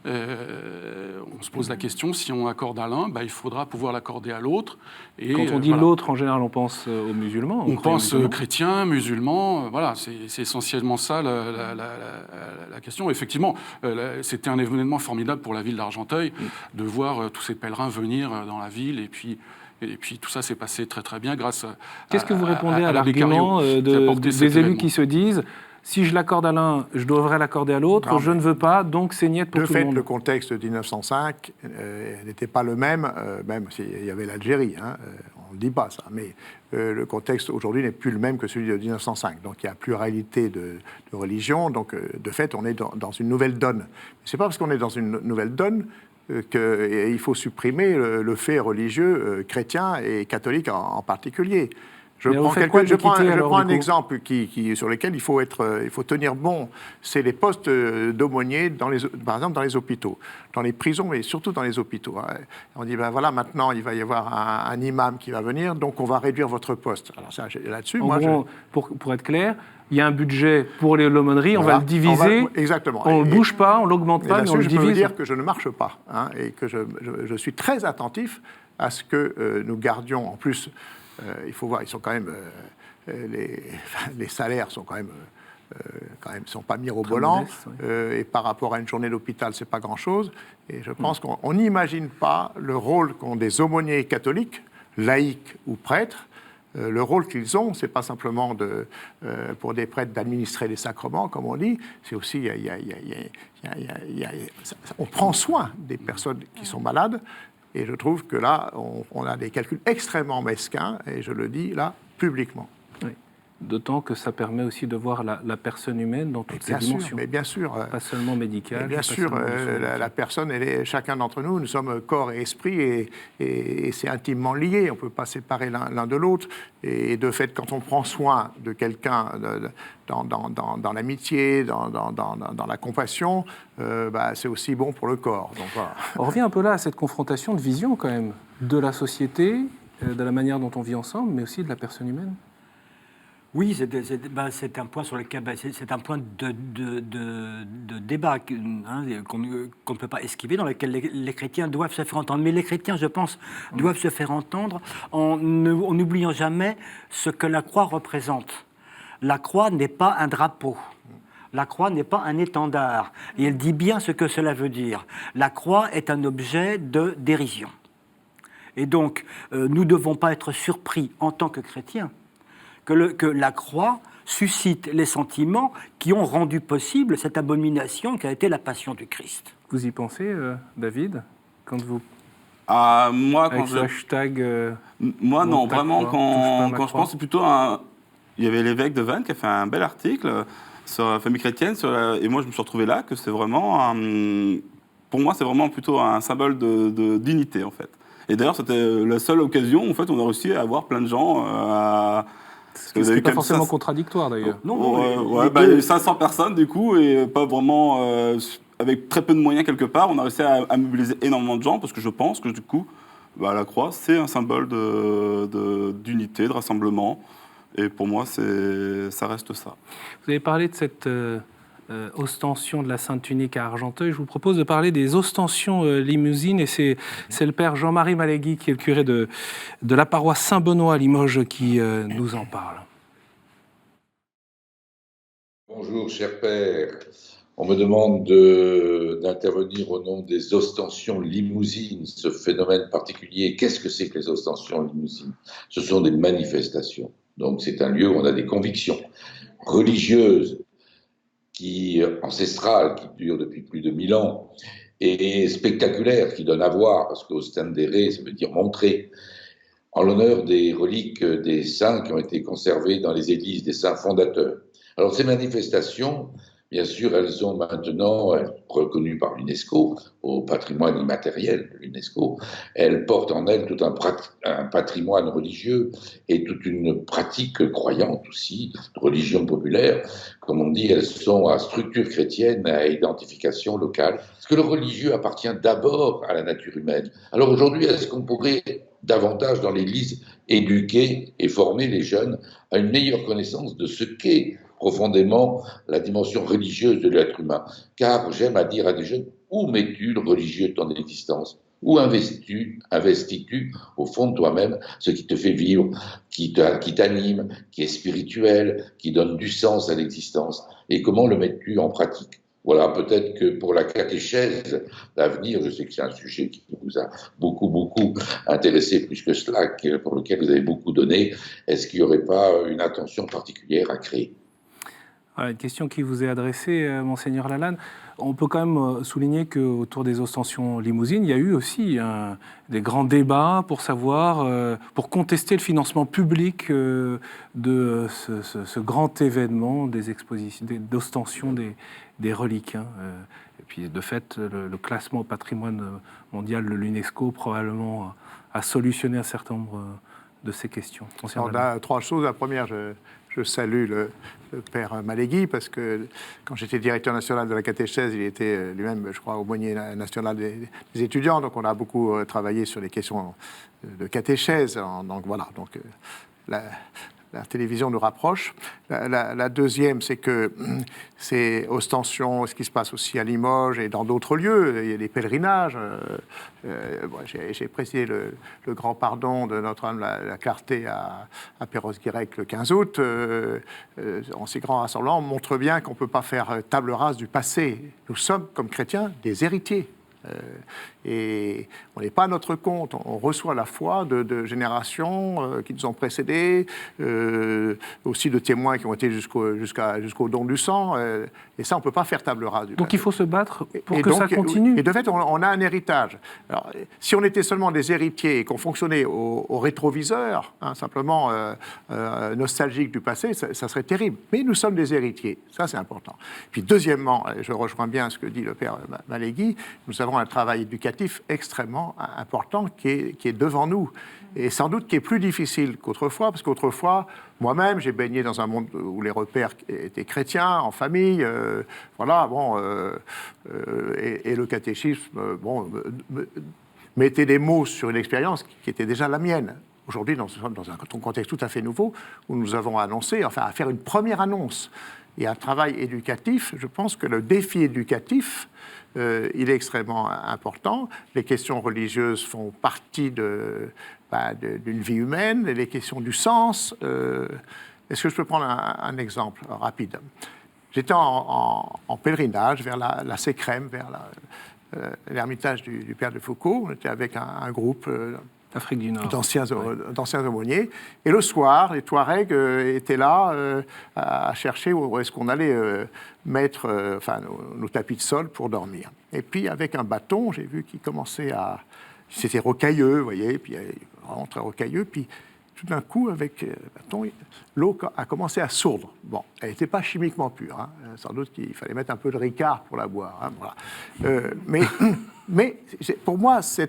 S4: On se pose la question, si on accorde à l'un, il faudra pouvoir l'accorder à l'autre.
S1: Et quand on dit l'autre, en général, on pense aux musulmans.
S4: On pense chrétiens, musulmans, voilà, c'est essentiellement ça la question. Effectivement, c'était un événement formidable pour la ville d'Argenteuil, de voir tous ces pèlerins venir dans la ville, et puis tout ça s'est passé très très bien grâce à...
S1: Qu'est-ce que vous répondez à l'argument des élus qui se disent... Si je l'accorde à l'un, je devrais l'accorder à l'autre. Je ne veux pas, donc c'est niette pour tout le monde.
S2: Le contexte de 1905 n'était pas le même, même s'il y avait l'Algérie. On ne dit pas ça, mais le contexte aujourd'hui n'est plus le même que celui de 1905. Donc il y a pluralité de religions. Donc de fait, on est dans une nouvelle donne. Ce n'est pas parce qu'on est dans une nouvelle donne qu'il faut supprimer le fait religieux chrétien et catholique en particulier. Je
S1: Mais vous
S2: prends,
S1: faites quoi
S2: je prends
S1: d'équité, alors,
S2: un
S1: du coup
S2: exemple sur lequel il faut tenir bon. C'est les postes d'aumôniers, par exemple dans les hôpitaux, dans les prisons, mais surtout dans les hôpitaux. Hein. On dit, ben voilà, maintenant, il va y avoir un imam qui va venir, donc on va réduire votre poste. Alors ça, là-dessus,
S1: En gros, pour être clair, il y a un budget pour l'aumônerie, on va le diviser,
S2: exactement.
S1: On ne bouge pas, on ne l'augmente pas, mais on le divise.
S2: Je peux vous dire que je ne marche pas, hein, et que je suis très attentif à ce que nous gardions, en plus, il faut voir, ils sont quand même, les salaires sont quand même sont pas mirobolants, et par rapport à une journée d'hôpital, c'est pas grand-chose. Et je pense qu'on n'imagine pas le rôle qu'ont des aumôniers catholiques, laïcs ou prêtres. Le rôle qu'ils ont, c'est pas simplement pour des prêtres d'administrer les sacrements, comme on dit, c'est aussi, on prend soin des personnes qui sont malades. Et je trouve que là, on a des calculs extrêmement mesquins, et je le dis là, publiquement.
S1: Oui. D'autant que ça permet aussi de voir la personne humaine dans toutes ses dimensions.
S2: Mais bien sûr.
S1: Pas seulement médicale.
S2: Bien sûr, la personne, chacun d'entre nous, nous sommes corps et esprit, et c'est intimement lié. On ne peut pas séparer l'un de l'autre. Et de fait, quand on prend soin de quelqu'un dans l'amitié, dans la compassion, c'est aussi bon pour le corps. Donc, voilà.
S1: On revient un peu là à cette confrontation de vision, quand même, de la société, de la manière dont on vit ensemble, mais aussi de la personne humaine.
S6: Oui, c'est un point sur lequel c'est un point de débat qu'on ne peut pas esquiver, dans lequel les chrétiens doivent se faire entendre. Mais les chrétiens, je pense, doivent se faire entendre en n'oubliant jamais ce que la croix représente. La croix n'est pas un drapeau. La croix n'est pas un étendard. Et elle dit bien ce que cela veut dire. La croix est un objet de dérision. Et donc, nous ne devons pas être surpris en tant que chrétiens que la croix suscite les sentiments qui ont rendu possible cette abomination qui a été la passion du Christ.
S1: Vous y pensez, David, quand vous...
S3: Moi,
S1: avec ce hashtag...
S3: moi, non, vraiment, quand je pense, c'est plutôt un... Il y avait l'évêque de Vannes qui a fait un bel article sur la famille chrétienne, et moi, je me suis retrouvé là, que c'est vraiment... Pour moi, c'est vraiment plutôt un symbole d'unité, en fait. Et d'ailleurs, c'était la seule occasion où, en fait, on a réussi à avoir plein de gens à...
S1: Ce qui n'est pas forcément contradictoire, d'ailleurs.
S3: Non, il y a eu 500 personnes, du coup, et pas vraiment... avec très peu de moyens, quelque part, on a réussi à mobiliser énormément de gens, parce que je pense que, du coup, la croix, c'est un symbole d'unité, de rassemblement. Et pour moi, ça reste ça.
S1: Vous avez parlé de cette ostension de la Sainte Tunique à Argenteuil. Je vous propose de parler des ostensions limousines, et c'est le père Jean-Marie Malégui, qui est le curé de la paroisse Saint-Benoît à Limoges, qui nous en parle.
S8: Bonjour, cher père. On me demande d'intervenir au nom des ostensions limousines, ce phénomène particulier. Qu'est-ce que c'est que les ostensions limousines? Ce sont des manifestations. Donc c'est un lieu où on a des convictions religieuses, ancestrales, qui durent depuis plus de 1000 ans, et spectaculaires, qui donnent à voir, parce qu'ostendere, ça veut dire montrer, en l'honneur des reliques des saints qui ont été conservées dans les églises des saints fondateurs. Alors ces manifestations, bien sûr, elles sont maintenant reconnues par l'UNESCO, au patrimoine immatériel de l'UNESCO. Elles portent en elles tout un patrimoine religieux et toute une pratique croyante aussi, de religion populaire. Comme on dit, elles sont à structure chrétienne, à identification locale. Parce que le religieux appartient d'abord à la nature humaine. Alors aujourd'hui, est-ce qu'on pourrait davantage dans l'Église éduquer et former les jeunes à une meilleure connaissance de ce qu'est profondément la dimension religieuse de l'être humain? Car j'aime à dire à des jeunes, où mets-tu le religieux de ton existence? Où investis-tu au fond de toi-même ce qui te fait vivre, qui t'anime, qui est spirituel, qui donne du sens à l'existence? Et comment le mets-tu en pratique? Voilà, peut-être que pour la catéchèse d'avenir, je sais que c'est un sujet qui vous a beaucoup intéressé plus que cela, pour lequel vous avez beaucoup donné. Est-ce qu'il n'y aurait pas une attention particulière à créer?
S1: Voilà, une question qui vous est adressée, Monseigneur Lalanne. On peut quand même souligner qu'autour des ostensions limousines, il y a eu aussi des grands débats pour savoir, pour contester le financement public de ce grand événement des expositions, d'ostension des reliques. Et puis, de fait, le classement au patrimoine mondial de l'UNESCO probablement a solutionné un certain nombre de ces questions?
S2: On a 3 choses. La première, je salue le père Malégui, parce que quand j'étais directeur national de la catéchèse, il était lui-même, je crois, aumônier national des étudiants. Donc on a beaucoup travaillé sur les questions de catéchèse. Donc voilà. Donc, la télévision nous rapproche. La deuxième, c'est que c'est Ostension, ce qui se passe aussi à Limoges et dans d'autres lieux. Il y a des pèlerinages. J'ai présidé le grand pardon de Notre-Dame la Clarté à Perros-Guirec le 15 août. En ces grands rassemblements, on montre bien qu'on ne peut pas faire table rase du passé. Nous sommes, comme chrétiens, des héritiers. Et on n'est pas à notre compte, on reçoit la foi de générations qui nous ont précédés, aussi de témoins qui ont été jusqu'au don du sang, et ça on ne peut pas faire table rase.
S1: Donc il faut se battre pour que ça continue.
S2: Et de fait, on a un héritage. Alors, si on était seulement des héritiers et qu'on fonctionnait au rétroviseur, simplement nostalgique du passé, ça serait terrible. Mais nous sommes des héritiers, ça c'est important. Puis deuxièmement, je rejoins bien ce que dit le père Malégui, nous avons un travail éducatif extrêmement important qui est devant nous, et sans doute qui est plus difficile qu'autrefois, parce qu'autrefois, moi-même, j'ai baigné dans un monde où les repères étaient chrétiens, en famille, et le catéchisme, mettait des mots sur une expérience qui était déjà la mienne. Aujourd'hui, nous sommes dans un contexte tout à fait nouveau, où nous avons annoncé, à faire une première annonce, et un travail éducatif. Je pense que le défi éducatif, il est extrêmement important. Les questions religieuses font partie d'une vie humaine, et les questions du sens. Est-ce que je peux prendre un exemple rapide? J'étais en pèlerinage vers la Sécrème, vers l'ermitage du Père de Foucault. On était avec un groupe
S1: Afrique du Nord.
S2: D'anciens aumôniers. Et le soir, les Touaregs étaient là à chercher où est-ce qu'on allait mettre nos tapis de sol pour dormir. Et puis, avec un bâton, j'ai vu qu'il commençait à... C'était rocailleux, vous voyez, puis vraiment très rocailleux. Puis, tout d'un coup, avec le bâton, l'eau a commencé à sourdre. Bon, elle n'était pas chimiquement pure. Sans doute qu'il fallait mettre un peu de Ricard pour la boire. Voilà. Mais pour moi, ce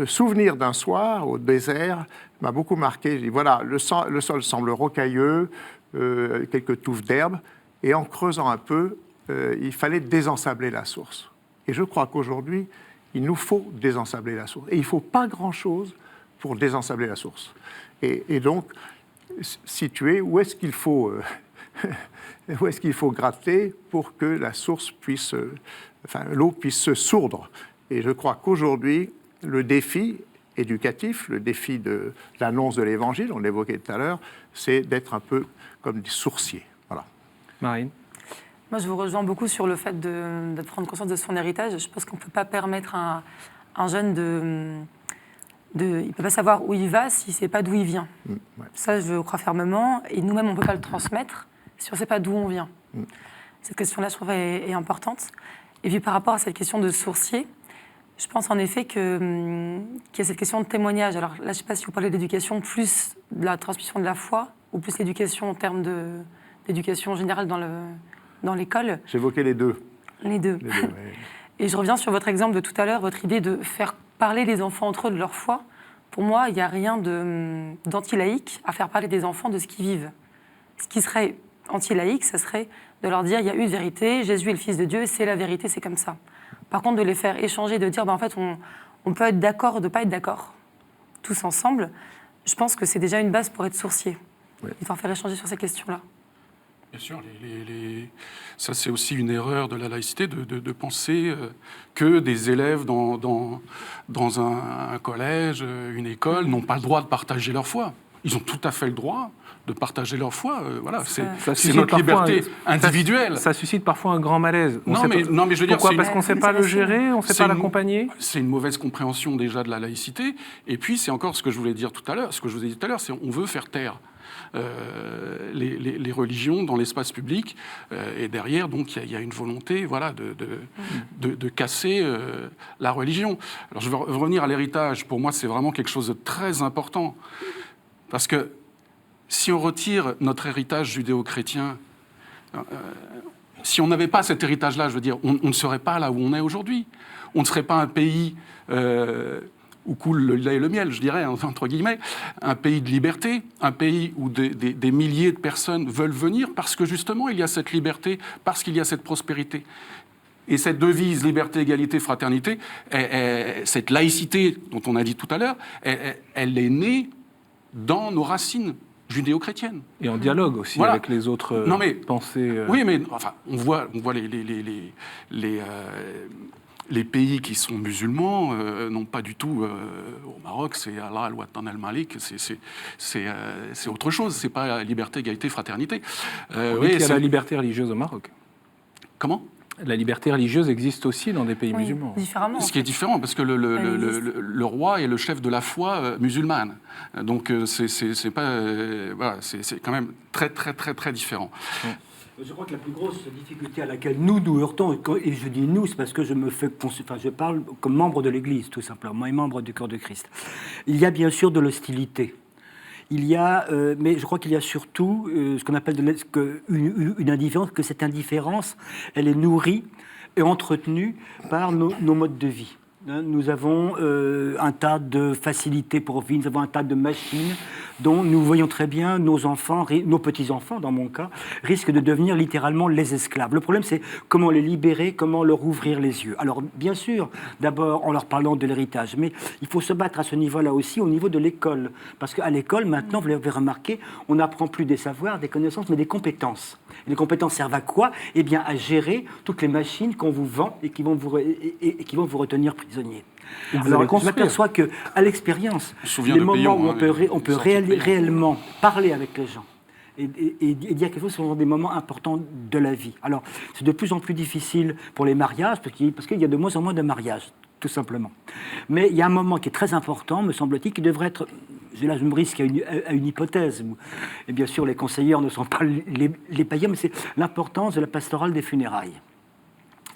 S2: souvenir d'un soir au désert m'a beaucoup marqué. Je dis, voilà, le sol semble rocailleux, quelques touffes d'herbe, et en creusant un peu, il fallait désensabler la source. Et je crois qu'aujourd'hui, il nous faut désensabler la source. Et il ne faut pas grand-chose pour désensabler la source. Et donc, situer où est-ce qu'il faut gratter pour que la source puisse, l'eau puisse se sourdre. Et je crois qu'aujourd'hui, le défi éducatif, le défi de l'annonce de l'Évangile, on l'évoquait tout à l'heure, c'est d'être un peu comme des sourciers. Voilà.
S1: Marine?
S7: Moi, je vous rejoins beaucoup sur le fait de prendre conscience de son héritage. Je pense qu'on ne peut pas permettre à un jeune il ne peut pas savoir où il va s'il ne sait pas d'où il vient. Ouais. Ça, je crois fermement. Et nous-mêmes, on ne peut pas le transmettre si on ne sait pas d'où on vient. Cette question-là, je trouve, est importante. Et puis, par rapport à cette question de sourcier, je pense en effet qu'il y a cette question de témoignage. Alors là, je ne sais pas si vous parlez d'éducation, plus de la transmission de la foi, ou plus l'éducation en termes d'éducation générale dans l'école.
S2: J'évoquais les deux.
S7: Les deux. Ouais. Et je reviens sur votre exemple de tout à l'heure, votre idée de faire parler les enfants entre eux de leur foi. Pour moi, il n'y a rien d'anti-laïque à faire parler des enfants de ce qu'ils vivent. Ce qui serait anti-laïque, ça serait de leur dire il y a une vérité, Jésus est le Fils de Dieu, c'est la vérité, c'est comme ça. Par contre, de les faire échanger, de dire en fait, on peut être d'accord ou de ne pas être d'accord, tous ensemble, je pense que c'est déjà une base pour être sourcier. Oui. Il faut en faire échanger sur ces questions-là.
S4: Bien sûr, ça c'est aussi une erreur de la laïcité de penser que des élèves dans un collège, une école, n'ont pas le droit de partager leur foi. Ils ont tout à fait le droit de partager leur foi. Voilà, c'est notre liberté individuelle.
S1: Ça suscite parfois un grand malaise.
S4: Non, mais je veux dire...
S1: Pourquoi ? Parce qu'on ne sait pas le gérer, on ne sait pas l'accompagner.
S4: C'est une mauvaise compréhension déjà de la laïcité. Et puis, c'est encore ce que je voulais dire tout à l'heure. Ce que je vous ai dit tout à l'heure, c'est qu'on veut faire taire les religions dans l'espace public. Et derrière, donc, il y a une volonté de casser la religion. Alors, je veux revenir à l'héritage. Pour moi, c'est vraiment quelque chose de très important. Parce que si on retire notre héritage judéo-chrétien, si on n'avait pas cet héritage-là, je veux dire, on ne serait pas là où on est aujourd'hui. On ne serait pas un pays où coule le lait et le miel, je dirais, entre guillemets, un pays de liberté, un pays où des milliers de personnes veulent venir parce que justement il y a cette liberté, parce qu'il y a cette prospérité. Et cette devise liberté, égalité, fraternité, cette laïcité dont on a dit tout à l'heure, elle est née dans nos racines judéo-chrétiennes.
S1: Et en dialogue aussi avec les autres pensées.
S4: Oui, mais enfin, on voit les pays qui sont musulmans, non pas du tout. Au Maroc, c'est Allah al-Watan al-Malik, c'est autre chose. C'est pas liberté, égalité, fraternité.
S1: Oui, il y a la liberté religieuse au Maroc.
S4: Comment ?
S1: La liberté religieuse existe aussi dans des pays musulmans.
S7: Différemment.
S4: Ce qui est différent, parce que le roi est le chef de la foi musulmane. Donc c'est pas, voilà, c'est quand même très très très très différent.
S6: Je crois que la plus grosse difficulté à laquelle nous heurtons, et je dis nous, c'est parce que je parle comme membre de l'Église, tout simplement, et membre du corps de Christ. Il y a bien sûr de l'hostilité. Il y a, mais je crois qu'il y a surtout ce qu'on appelle une indifférence, que cette indifférence, elle est nourrie et entretenue par nos modes de vie. Nous avons un tas de facilités pour vivre, nous avons un tas de machines dont nous voyons très bien nos enfants, nos petits-enfants dans mon cas, risquent de devenir littéralement les esclaves. Le problème, c'est comment les libérer, comment leur ouvrir les yeux. Alors, bien sûr, d'abord en leur parlant de l'héritage, mais il faut se battre à ce niveau-là aussi, au niveau de l'école. Parce qu'à l'école, maintenant, vous l'avez remarqué, on n'apprend plus des savoirs, des connaissances, mais des compétences. Et les compétences servent à quoi ? Eh bien, à gérer toutes les machines qu'on vous vend et qui vont vous retenir prisonnier. Alors, je m'aperçois qu'à l'expérience, les moments où on peut réellement parler avec les gens et dire quelque chose sont des moments importants de la vie. Alors, c'est de plus en plus difficile pour les mariages, parce qu'il y a de moins en moins de mariages, tout simplement. Mais il y a un moment qui est très important, me semble-t-il, qui devrait être... Là, je me risque à une hypothèse. Et bien sûr, les conseillers ne sont pas les païens, mais c'est l'importance de la pastorale des funérailles.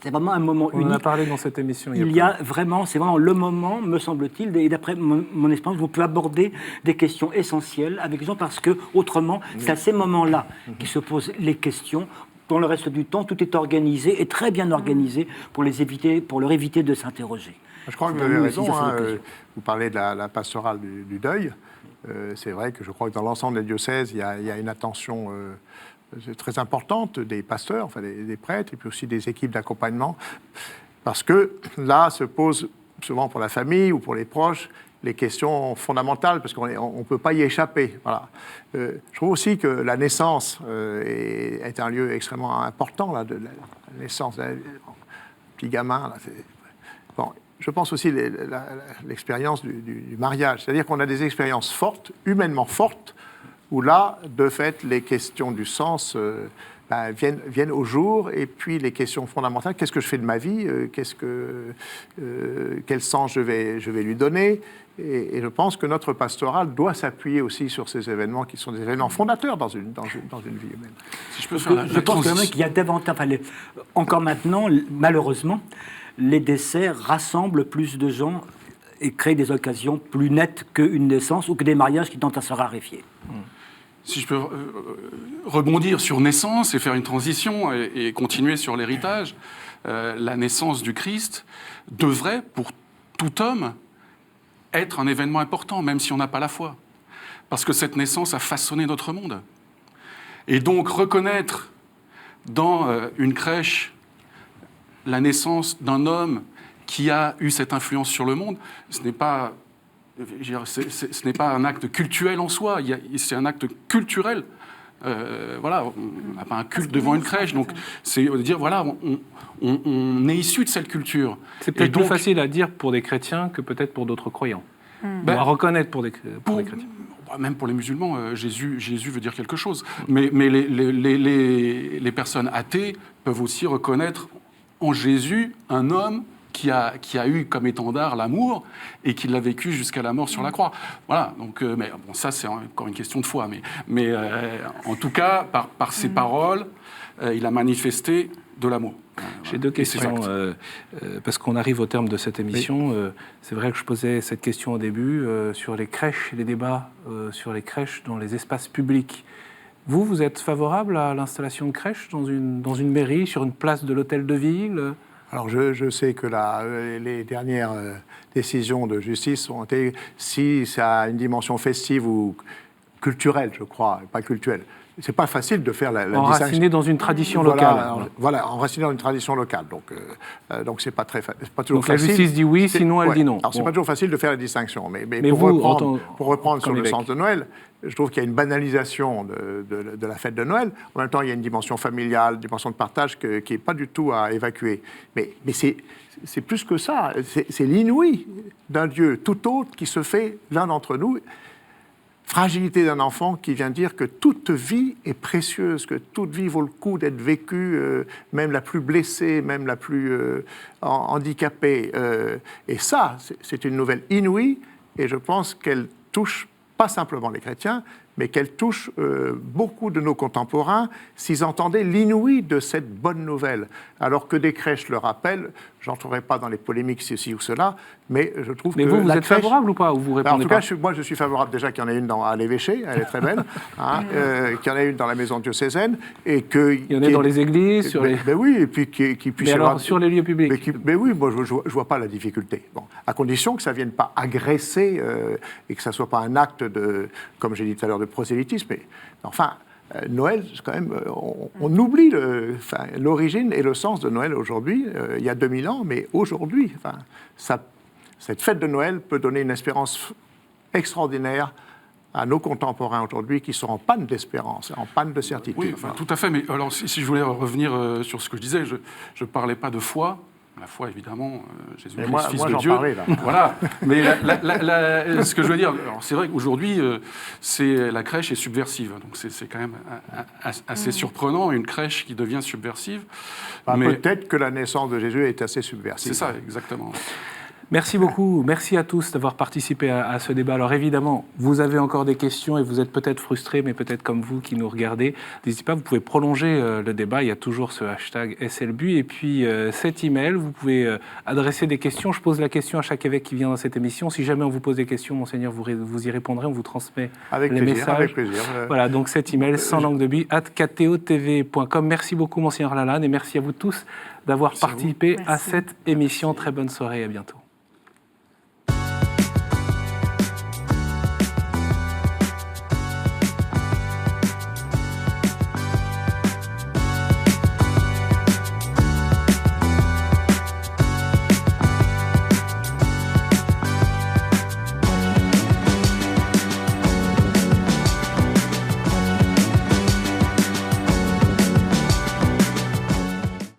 S6: C'est vraiment un moment unique.
S1: On en a parlé dans cette émission.
S6: C'est vraiment le moment, me semble-t-il, et d'après mon expérience, où on peut aborder des questions essentielles avec les gens, parce que autrement, c'est à ces moments-là qui se posent les questions. Dans le reste du temps, tout est organisé, et très bien organisé, pour leur éviter de s'interroger.
S2: Je crois que vous avez raison. Vous parlez de la pastorale du deuil. C'est vrai que je crois que dans l'ensemble des diocèses, il y a une attention très importante des pasteurs, enfin des prêtres, et puis aussi des équipes d'accompagnement, parce que là se posent souvent pour la famille ou pour les proches les questions fondamentales, parce qu'on ne peut pas y échapper. Voilà. Je trouve aussi que la naissance est un lieu extrêmement important, là, de la naissance d'un petit gamin. Là, bon, je pense aussi l'expérience du mariage, c'est-à-dire qu'on a des expériences fortes, humainement fortes, où là, de fait, les questions du sens viennent au jour, et puis les questions fondamentales, qu'est-ce que je fais de ma vie, quel sens je vais lui donner, et je pense que notre pastorale doit s'appuyer aussi sur ces événements qui sont des événements fondateurs dans une vie humaine.
S4: Si je peux faire
S6: je pense quand même qu'il y a davantage, encore maintenant, malheureusement, les décès rassemblent plus de gens et créent des occasions plus nettes qu'une naissance ou que des mariages qui tentent à se raréfier.
S4: Si je peux rebondir sur naissance et faire une transition et continuer sur l'héritage, la naissance du Christ devrait, pour tout homme, être un événement important, même si on n'a pas la foi. Parce que cette naissance a façonné notre monde. Et donc reconnaître dans une crèche la naissance d'un homme qui a eu cette influence sur le monde, ce n'est pas un acte cultuel en soi, c'est un acte culturel. Voilà, on n'a pas un culte devant une crèche, donc c'est de dire, voilà, on est issu de cette culture.
S1: C'est peut-être plus facile à dire pour des chrétiens que peut-être pour d'autres croyants. À reconnaître pour des chrétiens.
S4: Même pour les musulmans, Jésus veut dire quelque chose. Mais les personnes athées peuvent aussi reconnaître en Jésus un homme qui a eu comme étendard l'amour et qui l'a vécu jusqu'à la mort sur la croix. Voilà, donc, mais bon, ça c'est encore une question de foi, mais en tout cas, par ses paroles, il a manifesté de l'amour.
S1: J'ai deux questions, parce qu'on arrive au terme de cette émission. Oui. C'est vrai que je posais cette question au début sur les crèches, les débats sur les crèches dans les espaces publics. Vous êtes favorable à l'installation de crèches dans une mairie, sur une place de l'hôtel de ville ?
S2: Alors je sais que les dernières décisions de justice ont été, si ça a une dimension festive ou culturelle, je crois, pas culturelle, c'est pas facile de faire la distinction.
S1: Enraciné dans une tradition locale.
S2: Voilà, enraciné dans une tradition locale. Donc c'est pas toujours facile.
S1: La justice dit oui, sinon elle dit non.
S2: Alors c'est pas toujours facile de faire la distinction. Mais pour reprendre sur le sens de Noël, je trouve qu'il y a une banalisation de la fête de Noël. En même temps, il y a une dimension familiale, une dimension de partage qui n'est pas du tout à évacuer. Mais c'est plus que ça. C'est l'inouï d'un Dieu tout autre qui se fait l'un d'entre nous. Fragilité d'un enfant qui vient dire que toute vie est précieuse, que toute vie vaut le coup d'être vécue, même la plus blessée, même la plus handicapée. Et ça, c'est une nouvelle inouïe, et je pense qu'elle touche pas simplement les chrétiens, mais qu'elle touche beaucoup de nos contemporains s'ils entendaient l'inouï de cette bonne nouvelle. Alors que des crèches le rappellent, j'entrerai pas dans les polémiques ceci ou cela, mais je trouve que
S1: vous êtes favorable ou pas, ou vous répondez
S2: en tout cas, moi je suis favorable déjà qu'il y en ait une à l'évêché, elle est très belle, qu'il y en ait une dans la maison diocésaine, et
S1: il y en ait dans les églises,
S2: oui, et puis qu'il puisse
S1: y avoir sur les lieux publics.
S2: Mais oui, moi je vois pas la difficulté. Bon, à condition que ça vienne pas agresser et que ça soit pas un acte de, comme j'ai dit tout à l'heure, de prosélytisme. Mais enfin. Noël, quand même, on oublie l'origine et le sens de Noël aujourd'hui, il y a 2000 ans, mais aujourd'hui, cette fête de Noël peut donner une espérance extraordinaire à nos contemporains aujourd'hui qui sont en panne d'espérance, en panne de certitude.
S4: Oui, tout à fait, mais alors si je voulais revenir sur ce que je disais, je ne parlais pas de foi. La foi, évidemment, Jésus-Christ, Fils de Dieu.
S2: Parlais, là.
S4: Voilà. Mais ce que je veux dire, c'est vrai qu'aujourd'hui, la crèche est subversive. Donc c'est quand même assez surprenant, une crèche qui devient subversive.
S2: Mais peut-être que la naissance de Jésus est assez subversive.
S4: C'est ça, exactement.
S1: Merci beaucoup. Merci à tous d'avoir participé à ce débat. Alors évidemment, vous avez encore des questions et vous êtes peut-être frustrés, mais peut-être comme vous qui nous regardez. N'hésitez pas, vous pouvez prolonger le débat. Il y a toujours ce hashtag SLBU. Et puis cet email, vous pouvez adresser des questions. Je pose la question à chaque évêque qui vient dans cette émission. Si jamais on vous pose des questions, Monseigneur, vous y répondrez. On vous transmet les messages.
S2: Avec plaisir.
S1: Voilà, donc cet email, sans langue de buis, @ktotv.com. Merci beaucoup, Monseigneur Lalanne, et merci à vous tous d'avoir participé à cette émission. Très bonne soirée et à bientôt.